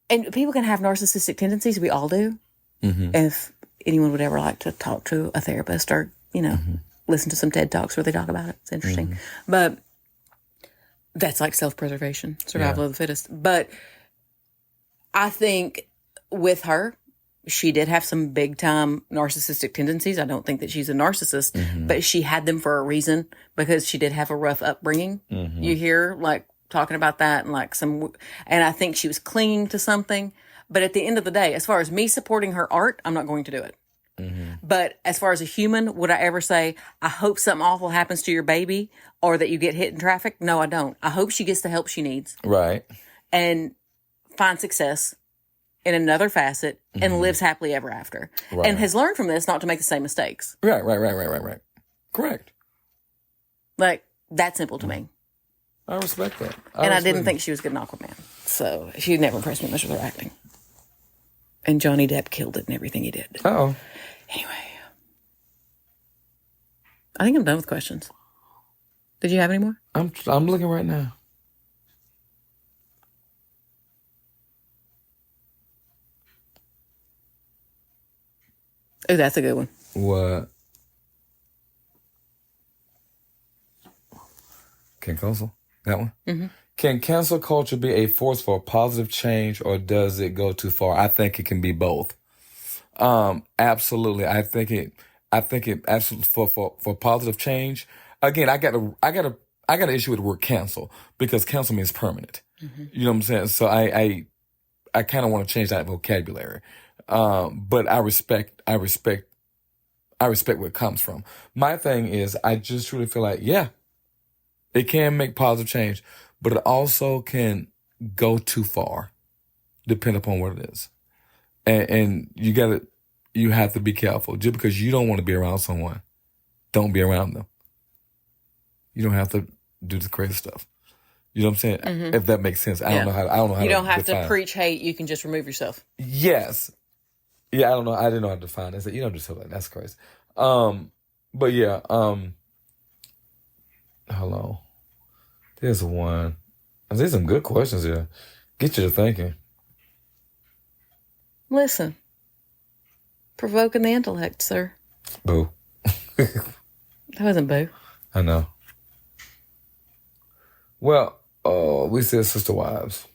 and people can have narcissistic tendencies. We all do. If anyone would ever like to talk to a therapist or, listen to some TED Talks where they talk about it. It's interesting. But that's like self-preservation, survival of the fittest. But I think with her, she did have some big time narcissistic tendencies. I don't think that she's a narcissist, but she had them for a reason because she did have a rough upbringing. You hear like talking about that and like and I think she was clinging to something. But at the end of the day, as far as me supporting her art, I'm not going to do it. But as far as a human, would I ever say, I hope something awful happens to your baby or that you get hit in traffic? No, I don't. I hope she gets the help she needs. Right. And find success in another facet and lives happily ever after. Right. And has learned from this not to make the same mistakes. Right. Correct. Like, that's simple to me. I respect that. I didn't think she was good in Aquaman. So she never impressed me much with her acting. And Johnny Depp killed it in everything he did. Uh-oh. Anyway. I think I'm done with questions. Did you have any more? I'm looking right now. Oh, that's a good one. What? Can cancel? That one? Mm-hmm. Can cancel culture be a force for positive change, or does it go too far? I think it can be both. Absolutely. I think it absolutely for positive change. Again, I got an issue with the word cancel, because cancel means permanent. Mm-hmm. You know what I'm saying? So I kind of want to change that vocabulary. But I respect where it comes from. My thing is, I just truly feel like, yeah, it can make positive change, but it also can go too far, depending upon what it is. And you have to be careful. Just because you don't want to be around someone, don't be around them. You don't have to do the crazy stuff. You know what I'm saying? Mm-hmm. If that makes sense. I don't know how you don't have to preach hate. You can just remove yourself. Yes. Yeah, I don't know. I didn't know how to define it. You don't do something like that. That's crazy. But yeah, hello. There's one. There's some good questions here. Get you to thinking. Listen. Provoking the intellect, sir. Boo. That wasn't boo. I know. Well, we said sister wives.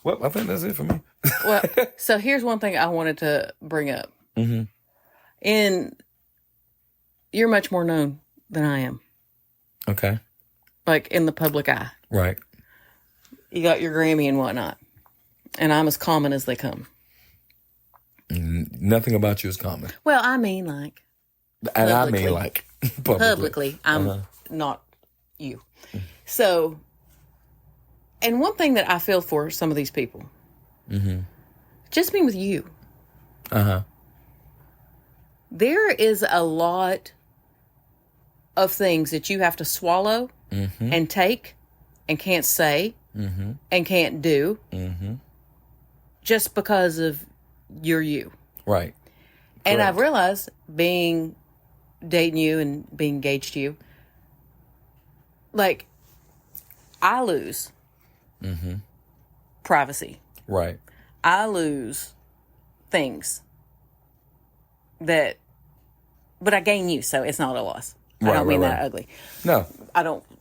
Well, I think that's it for me. Well, so here's one thing I wanted to bring up. Mm-hmm. You're much more known than I am. Okay. Like in the public eye. Right. You got your Grammy and whatnot. And I'm as common as they come. Nothing about you is common. Well, I mean like. And I mean like. Publicly. I'm not you. So, and one thing that I feel for some of these people. Mm-hmm. Just being with you. Uh-huh. There is a lot of things that you have to swallow and take and can't say and can't do just because of you. Right. And I've realized dating you and being engaged to you, like, I lose privacy. Right. I lose things but I gain you, so it's not a loss. I don't mean that ugly. No.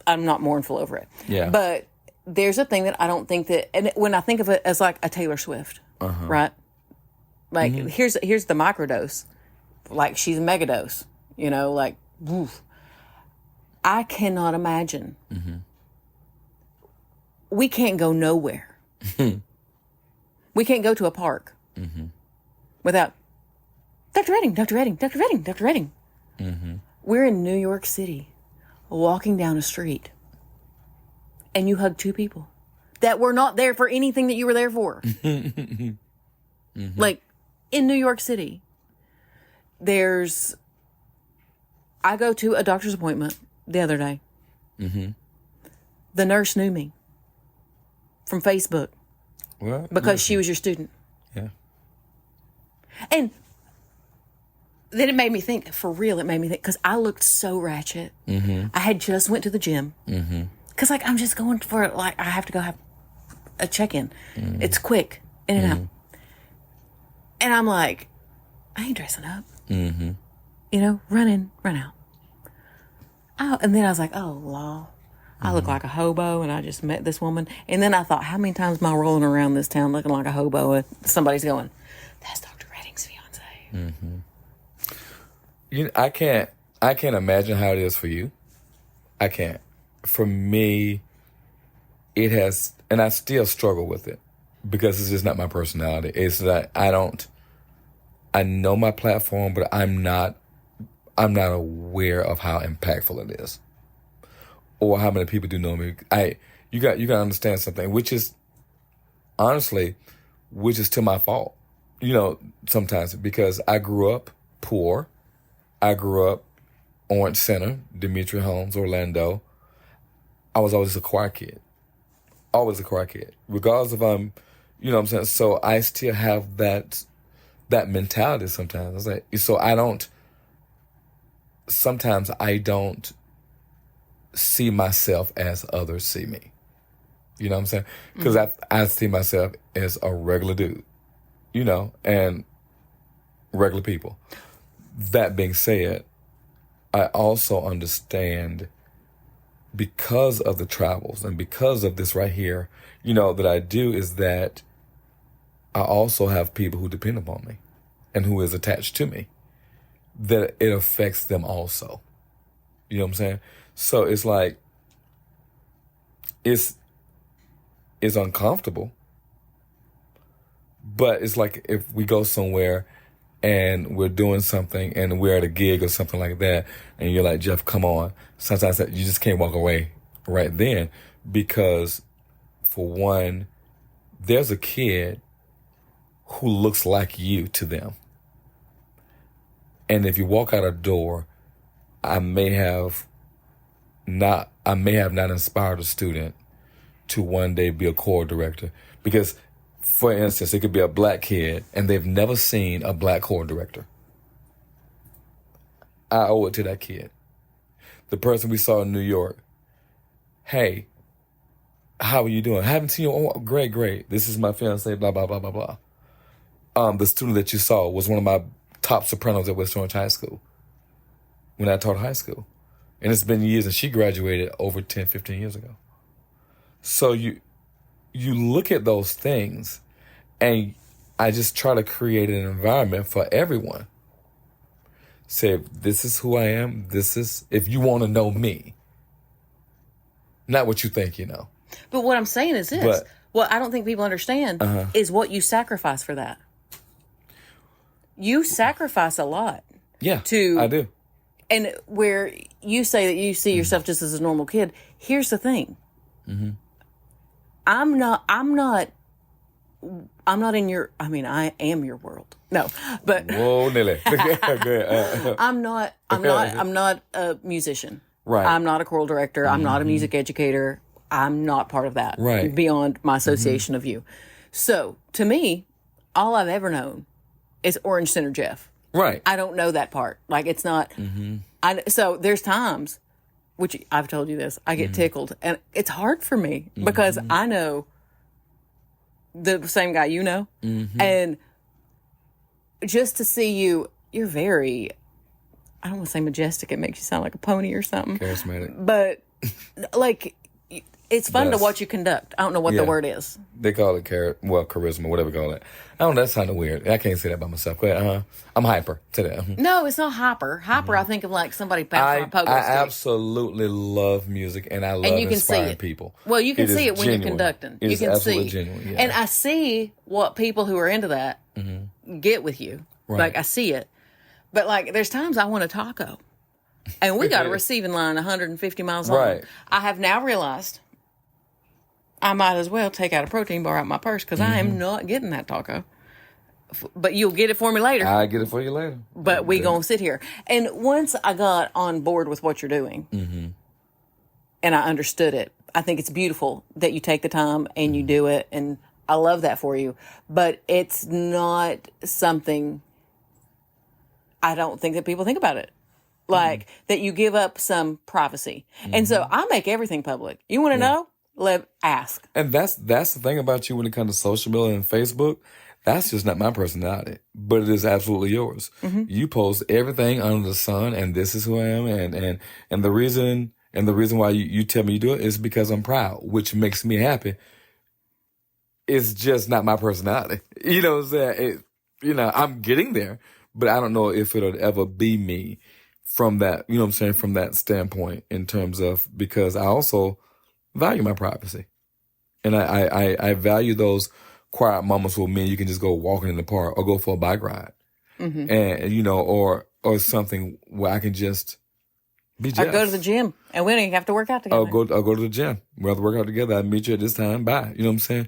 I'm not mournful over it. Yeah. But there's a thing that I don't think that, and when I think of it as like a Taylor Swift, right? Like, here's the microdose. Like, she's a megadose. You know, like, woof. I cannot imagine. We can't go nowhere. We can't go to a park without Dr. Redding, Dr. Redding, Dr. Redding, Dr. Redding. We're in New York City, walking down a street, and you hug two people that were not there for anything that you were there for. Like, in New York City, I go to a doctor's appointment the other day. The nurse knew me from Facebook. What? Because she was your student. Yeah. And then it made me think, for real, because I looked so ratchet. I had just went to the gym. Because, like, I'm just going for it. Like, I have to go have a check-in. It's quick, in and out. And I'm like, I ain't dressing up. You know, run in, run out. Oh, and then I was like, oh, law. I look like a hobo, and I just met this woman. And then I thought, how many times am I rolling around this town looking like a hobo? And somebody's going, that's Dr. Redding's fiance. You know, I can't imagine how it is for you. I can't. For me, it has, and I still struggle with it because it's just not my personality. It's that I know my platform, but I'm not aware of how impactful it is, or how many people do know me. You got to understand something, which is to my fault. You know, sometimes, because I grew up poor. I grew up Orange Center, Demetri Homes, Orlando. I was always a quiet kid. Always a quiet kid. Regardless if I'm, you know what I'm saying? So I still have that mentality sometimes. It's like, so sometimes I don't see myself as others see me. You know what I'm saying? Because I see myself as a regular dude, and regular people. That being said, I also understand, because of the travels and because of this right here, that I do, is that I also have people who depend upon me and who is attached to me, that it affects them also. You know what I'm saying? So it's like, it's uncomfortable, but it's like if we go somewhere and we're doing something and we're at a gig or something like that, and you're like, Jeff, come on. Sometimes you just can't walk away right then, because for one, there's a kid who looks like you to them. And if you walk out a door, I may have not inspired a student to one day be a choir director. Because, for instance, it could be a black kid and they've never seen a black choir director. I owe it to that kid. The person we saw in New York, hey, how are you doing? I haven't seen you. Oh, great. This is my fiance, blah, blah, blah, blah, blah. The student that you saw was one of my top sopranos at West Orange High School when I taught high school. And it's been years, and she graduated over 10, 15 years ago. So you look at those things, and I just try to create an environment for everyone. Say, this is who I am. This is, if you want to know me, not what you think you know. But what I'm saying is this. What I don't think people understand is what you sacrifice for that. You sacrifice a lot. Yeah, I do. And where you say that you see yourself just as a normal kid, here's the thing. Mm-hmm. I'm not in your, I am your world. No, but. Whoa, Nelly. I'm not a musician. Right. I'm not a choral director. I'm not a music educator. I'm not part of that. Right. Beyond my association of you. So, to me, all I've ever known is Orange Center Jeff. Right. I don't know that part. Like, it's not. So there's times, which I've told you this, I get tickled, and it's hard for me because I know the same guy you know, and just to see you, you're very, I don't want to say majestic. It makes you sound like a pony or something. Charismatic. But like, it's fun to watch you conduct. I don't know what the word is. They call it charisma, whatever you call it. I don't know, that sounded weird. I can't say that by myself. I'm hyper to that. No, it's not hyper. Hyper, I think of like somebody bouncing on a pogo stick. I absolutely love music, and I love inspiring people. Well, you can see it when you're conducting. It you is can absolutely see. genuine. Yeah. And I see what people who are into that get with you. Right. Like, I see it. But like, there's times I want a taco. And we got a receiving line 150 miles long. Right. I have now realized I might as well take out a protein bar out my purse because I am not getting that taco. But you'll get it for me later. I'll get it for you later. But we gonna sit here. And once I got on board with what you're doing, and I understood it, I think it's beautiful that you take the time and you do it, and I love that for you. But it's not something, I don't think that people think about it. Like, that you give up some privacy. And so I make everything public. You want to know? Ask. And that's the thing about you when it comes to social media and Facebook. That's just not my personality, but it is absolutely yours. You post everything under the sun, and this is who I am, and the reason why you tell me you do it is because I'm proud, which makes me happy. It's just not my personality. You know what I'm saying? I'm getting there, but I don't know if it'll ever be me from that, you know what I'm saying, from that standpoint, in terms of, because I also value my privacy. And I value those quiet moments with me. You can just go walking in the park or go for a bike ride. And, or something where I can just be Jeff. Or go to the gym, and we don't even have to work out together. I'll go to the gym. We'll have to work out together. I'll meet you at this time. Bye. You know what I'm saying?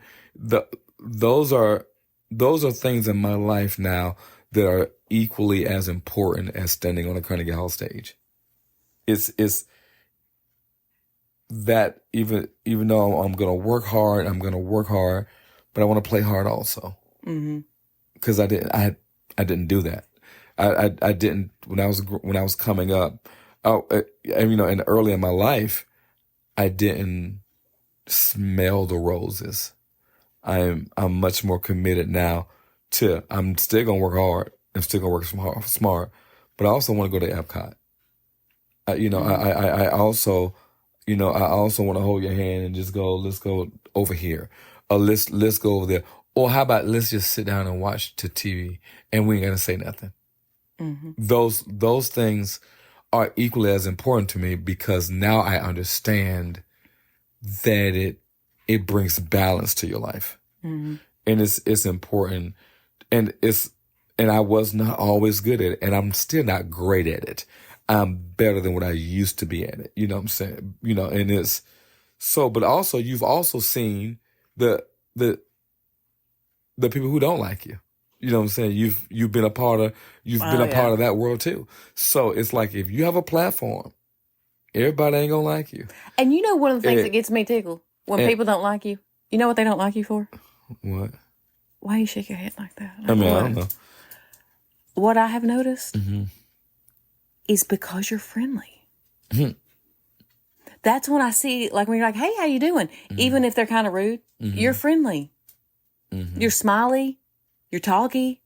Those are things in my life now that are equally as important as standing on a Carnegie Hall stage. It's that even though I'm going to work hard, but I want to play hard also. Because I didn't do that. I didn't when I was coming up. And early in my life, I didn't smell the roses. I'm much more committed now to, I'm still going to work hard. I'm still going to work smart, but I also want to go to Epcot. I also want to hold your hand and just go, let's go over here. Or let's go over there. Or how about let's just sit down and watch the TV and we ain't going to say nothing. Mm-hmm. Those things are equally as important to me because now I understand that it brings balance to your life. Mm-hmm. And it's important. And I was not always good at it, and I'm still not great at it. I'm better than what I used to be at it. You know what I'm saying? And it's so, but also you've also seen the people who don't like you. You know what I'm saying? You've been a part of part of that world too. So it's like if you have a platform, everybody ain't gonna like you. And one of the things that gets me tickled when people don't like you. You know what they don't like you for? What? Why you shake your head like that? I don't know. What I have noticed is because you're friendly. Mm-hmm. That's when I see, like when you're like, hey, how you doing? Mm-hmm. Even if they're kind of rude, you're friendly. Mm-hmm. You're smiley. You're talky.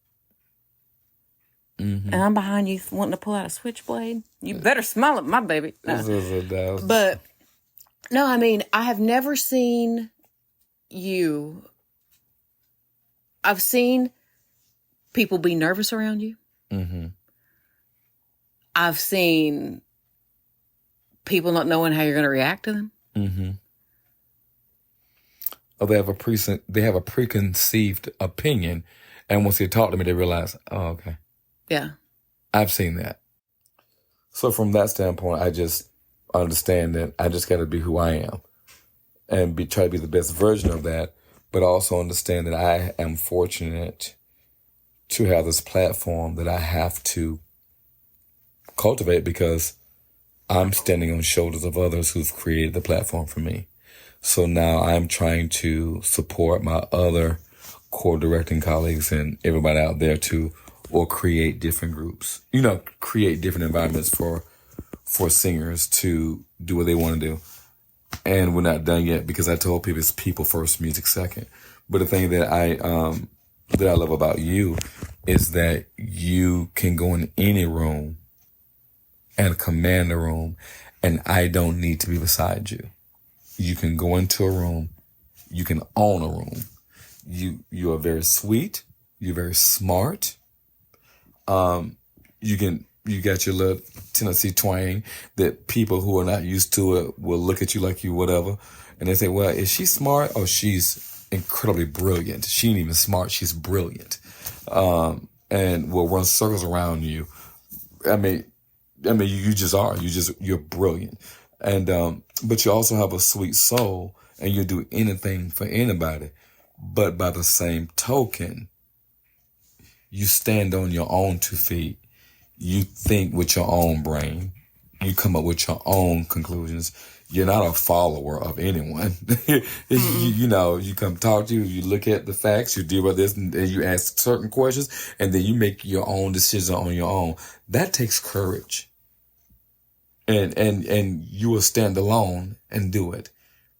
Mm-hmm. And I'm behind you wanting to pull out a switchblade. You better smile at my baby. But, no, I mean, I have never seen you. I've seen people be nervous around you. Mm-hmm. I've seen people not knowing how you're going to react to them. Mm-hmm. Or they have a preconceived opinion, and once they talk to me, they realize, oh, okay. Yeah. I've seen that. So from that standpoint, I just understand that I just got to be who I am and try to be the best version of that, but also understand that I am fortunate to have this platform that I have to cultivate because I'm standing on the shoulders of others who've created the platform for me. So now I'm trying to support my other core directing colleagues and everybody out there or create different groups, create different environments for singers to do what they want to do. And we're not done yet because I told people it's people first, music second. But the thing that I love about you is that you can go in any room and command the room, and I don't need to be beside you. You can go into a room, you can own a room. You are very sweet, you're very smart. You got your little Tennessee twang that people who are not used to it will look at you like you whatever, and they say, well, is she smart or she's incredibly brilliant? She ain't even smart, she's brilliant. And will run circles around you. I mean, you just are. You're brilliant. And, but you also have a sweet soul and you do anything for anybody. But by the same token, you stand on your own 2 feet. You think with your own brain. You come up with your own conclusions. You're not a follower of anyone. You come talk to you look at the facts, you deal with this, and you ask certain questions, and then you make your own decision on your own. That takes courage. And you will stand alone and do it.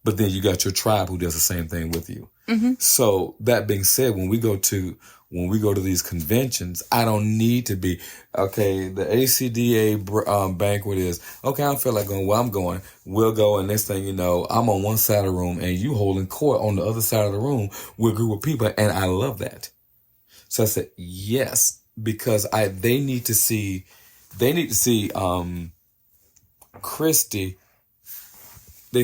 But then you got your tribe who does the same thing with you. Mm-hmm. So that being said, when we go to these conventions, I don't need to be, okay, the ACDA banquet is, okay, I don't feel like going, well, I'm going. We'll go, and next thing you know, I'm on one side of the room, and you holding court on the other side of the room with a group of people, and I love that. So I said, yes, because they need to see Christy. They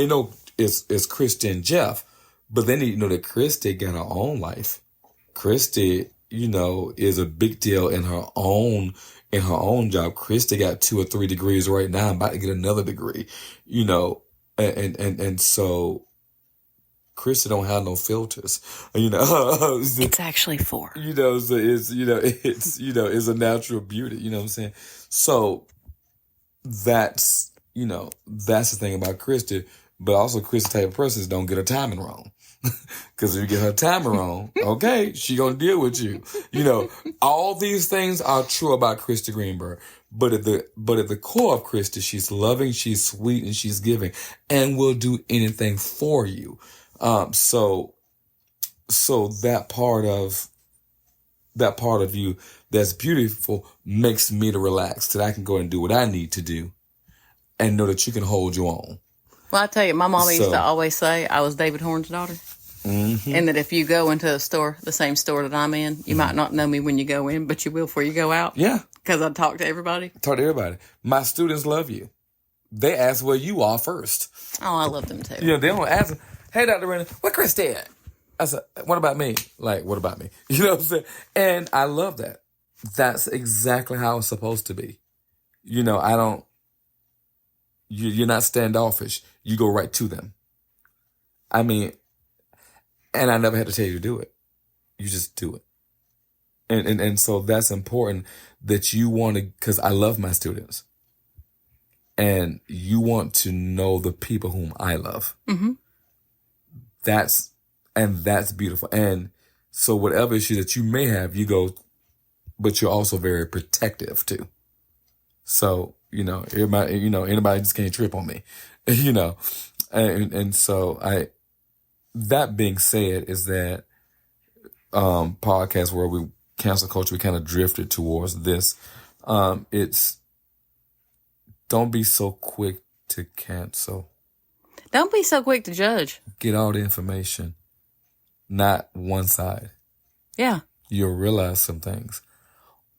know it's Christy and Jeff, but they need to know that Christy got her own life. Christy, is a big deal in her own job. Christy got 2 or 3 degrees right now. I'm about to get another degree, and so Christy don't have no filters, It's actually 4. So it's a natural beauty. You know what I'm saying? So that's the thing about Christy. But also, Christy type of person don't get her timing wrong. Because if you get her timing wrong, okay, she gonna deal with you. All these things are true about Christy Greenberg. But at the core of Christy, she's loving, she's sweet, and she's giving, and will do anything for you. So So that part of you that's beautiful makes me to relax, that I can go and do what I need to do and know that you can hold your own. Well, I tell you, my mama used to always say I was David Horn's daughter. Mm-hmm. And that if you go into a store, the same store that I'm in, you might not know me when you go in, but you will before you go out. Yeah. Because I talk to everybody. Talk to everybody. My students love you. They ask where you are first. Oh, I love them too. You know, they don't ask, hey, Dr. Brandon, what Chris did? I said, what about me? Like, what about me? You know what I'm saying? And I love that. That's exactly how it's supposed to be. You know, you're not standoffish. You go right to them. I mean, and I never had to tell you to do it. You just do it. And so that's important that you want to, because I love my students. And you want to know the people whom I love. Mm-hmm. That's beautiful. And so whatever issue that you may have, you go, but you're also very protective too. So, anybody just can't trip on me, and so that being said is that, podcast where we cancel culture, we kind of drifted towards this. It's don't be so quick to cancel. Don't be so quick to judge. Get all the information, not one side. Yeah. You'll realize some things.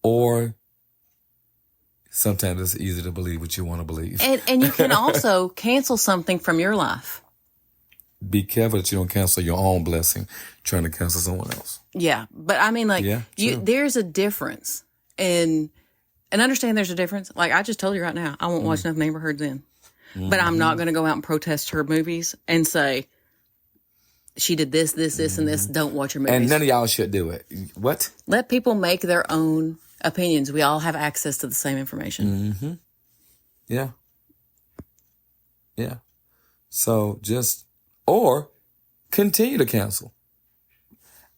Or sometimes it's easy to believe what you want to believe. And you can also cancel something from your life. Be careful that you don't cancel your own blessing trying to cancel someone else. Yeah. But I mean, there's a difference. And understand there's a difference. Like I just told you right now, I won't watch enough Neighborhoods in. Mm-hmm. But I'm not going to go out and protest her movies and say, she did this, and this. Don't watch her movies. And none of y'all should do it. What? Let people make their own opinions. We all have access to the same information. Mm-hmm. Yeah. Yeah. So or continue to cancel.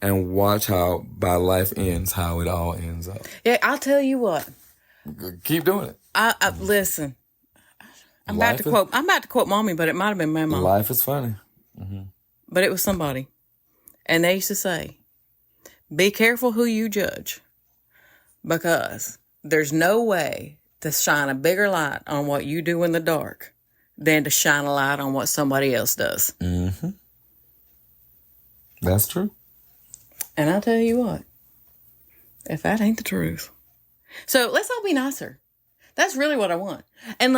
And watch how by life ends, how it all ends up. Yeah, I'll tell you what. Keep doing it. I listen. I'm about to quote Mommy, but it might have been my mom. Life is funny. Mm-hmm. But it was somebody. And they used to say, be careful who you judge. Because there's no way to shine a bigger light on what you do in the dark than to shine a light on what somebody else does. Mm-hmm. That's true. And I'll tell you what, if that ain't the truth. So let's all be nicer. That's really what I want. And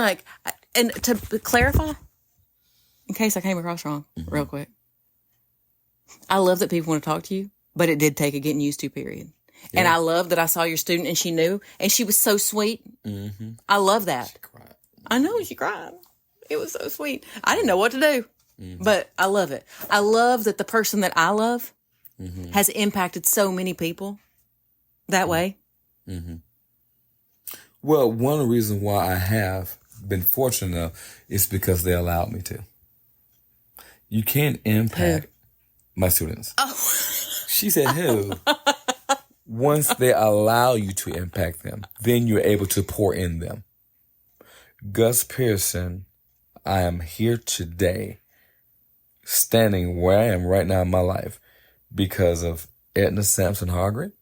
and to clarify, in case I came across wrong, real quick. I love that people want to talk to you, but it did take a getting used to period. Yeah. And I love that I saw your student and she knew, and she was so sweet. Mm-hmm. I love that. She cried. I know, she cried. It was so sweet. I didn't know what to do, but I love it. I love that the person that I love has impacted so many people that way. Mm-hmm. Well, one of the reasons why I have been fortunate enough is because they allowed me to. You can't impact my students. Oh. She said, who? Once they allow you to impact them, then you're able to pour in them. Gus Pearson, I am here today, standing where I am right now in my life because of Edna Sampson Hargreaves.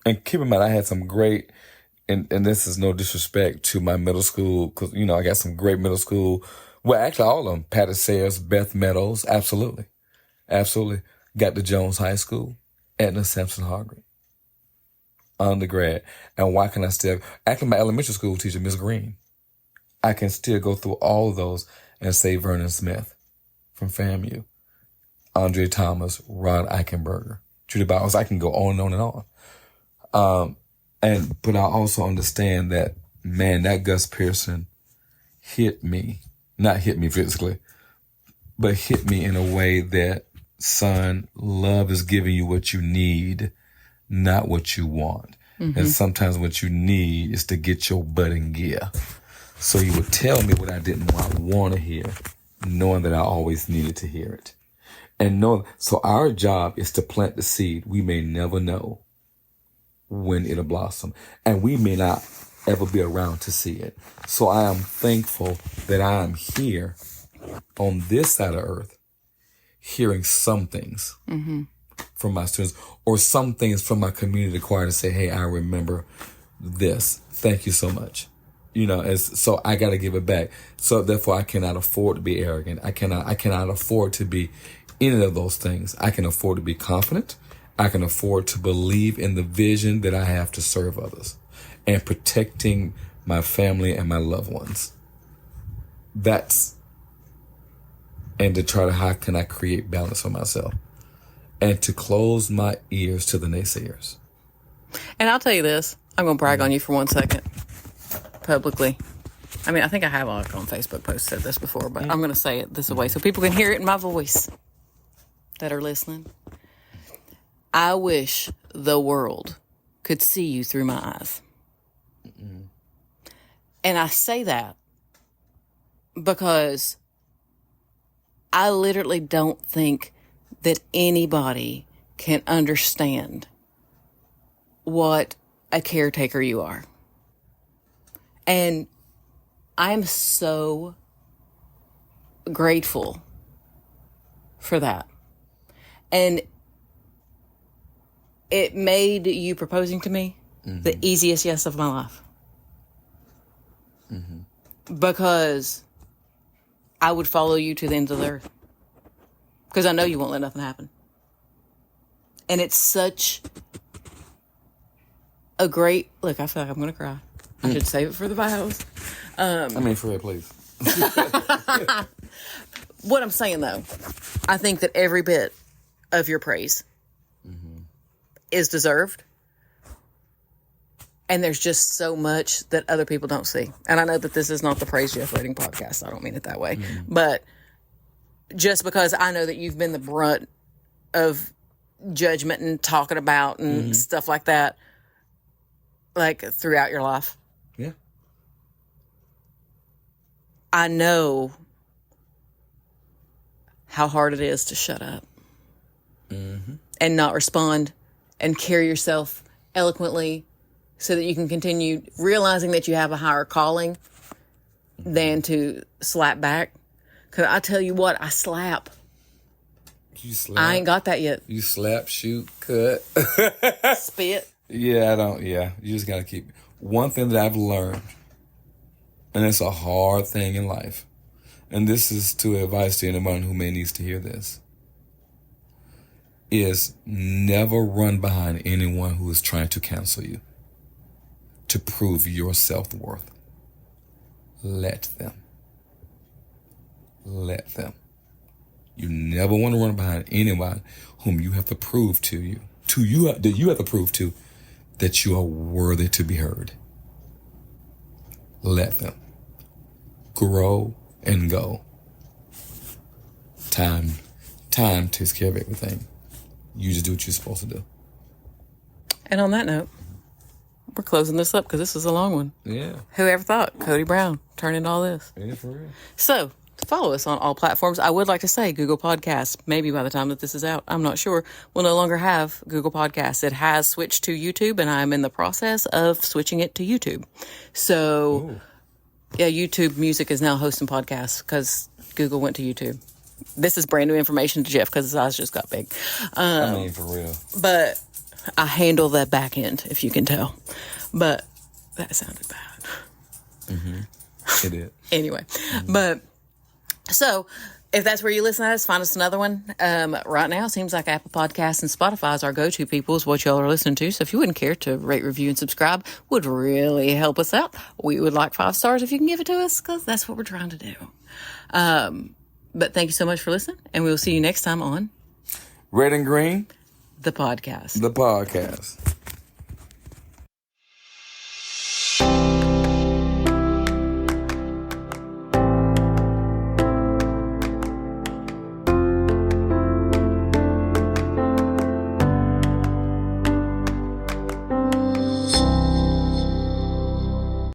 And keep in mind, I had some great, and this is no disrespect to my middle school, because, I got some great middle school. Well, actually, all of them. Patty Sayers, Beth Meadows, absolutely. Absolutely. Got to Jones High School, Edna Sampson Hargreaves. Undergrad. And why can I still, actually, my elementary school teacher, Miss Green, I can still go through all of those and say Vernon Smith from FAMU, Andre Thomas, Ron Eichenberger, Judy Bowers. I can go on and on. But I also understand that, man, that Gus Pearson hit me, not hit me physically, but hit me in a way that, son, love is giving you what you need, not what you want. Mm-hmm. And sometimes what you need is to get your butt in gear. So he would tell me what I didn't want to hear, knowing that I always needed to hear it. So our job is to plant the seed. We may never know when it'll blossom, and we may not ever be around to see it. So I am thankful that I am here on this side of earth, hearing some things. Mm-hmm. from my students, or some things from my community choir to say, hey, I remember this. Thank you so much. So I got to give it back. So therefore I cannot afford to be arrogant. I cannot afford to be any of those things. I can afford to be confident. I can afford to believe in the vision that I have to serve others and protecting my family and my loved ones. And to try to, how can I create balance for myself? And to close my ears to the naysayers. And I'll tell you this, I'm going to brag on you for 1 second, publicly. I mean, I think I have on Facebook posts said this before, but I'm going to say it this way so people can hear it in my voice that are listening. I wish the world could see you through my eyes. And I say that because I literally don't think that anybody can understand what a caretaker you are. And I'm so grateful for that. And it made you proposing to me the easiest yes of my life. Because I would follow you to the ends of the earth. Because I know you won't let nothing happen. And it's such a great... Look, I feel like I'm going to cry. I should save it for the vows. For real, please. What I'm saying, though, I think that every bit of your praise is deserved. And there's just so much that other people don't see. And I know that this is not the Praise Jeff Rating podcast. I don't mean it that way. But just because I know that you've been the brunt of judgment and talking about and stuff like that, like throughout your life. Yeah. I know how hard it is to shut up and not respond and carry yourself eloquently so that you can continue realizing that you have a higher calling than to slap back. Because I tell you what, I slap. You slap? I ain't got that yet. You slap, shoot, cut. Spit. Yeah, you just got to keep... One thing that I've learned, and it's a hard thing in life, and this is to advice to anyone who may needs to hear this, is never run behind anyone who is trying to cancel you to prove your self-worth. Let them. You never want to run behind anyone whom you have to prove that you have to prove to that you are worthy to be heard. Let them grow and go. Time takes care of everything. You just do what you're supposed to do. And on that note, we're closing this up because this is a long one. Yeah. Whoever thought Kody Brown turned into all this? Yeah, for real. So, follow us on all platforms. I would like to say Google Podcasts, maybe by the time that this is out, I'm not sure, will no longer have Google Podcasts. It has switched to YouTube, and I'm in the process of switching it to YouTube. So, yeah, YouTube Music is now hosting podcasts because Google went to YouTube. This is brand new information to Jeff because his eyes just got big. For real. But I handle that back end, if you can tell. But that sounded bad. It did. Anyway, but so if that's where you listen to us, find us another one. Right now, it seems like Apple Podcasts and Spotify is our go-to people, is what y'all are listening to. So if you wouldn't care to rate, review, and subscribe, would really help us out. We would like 5 stars if you can give it to us, because that's what we're trying to do. But thank you so much for listening, and we will see you next time on Red and Green, the podcast. the podcast.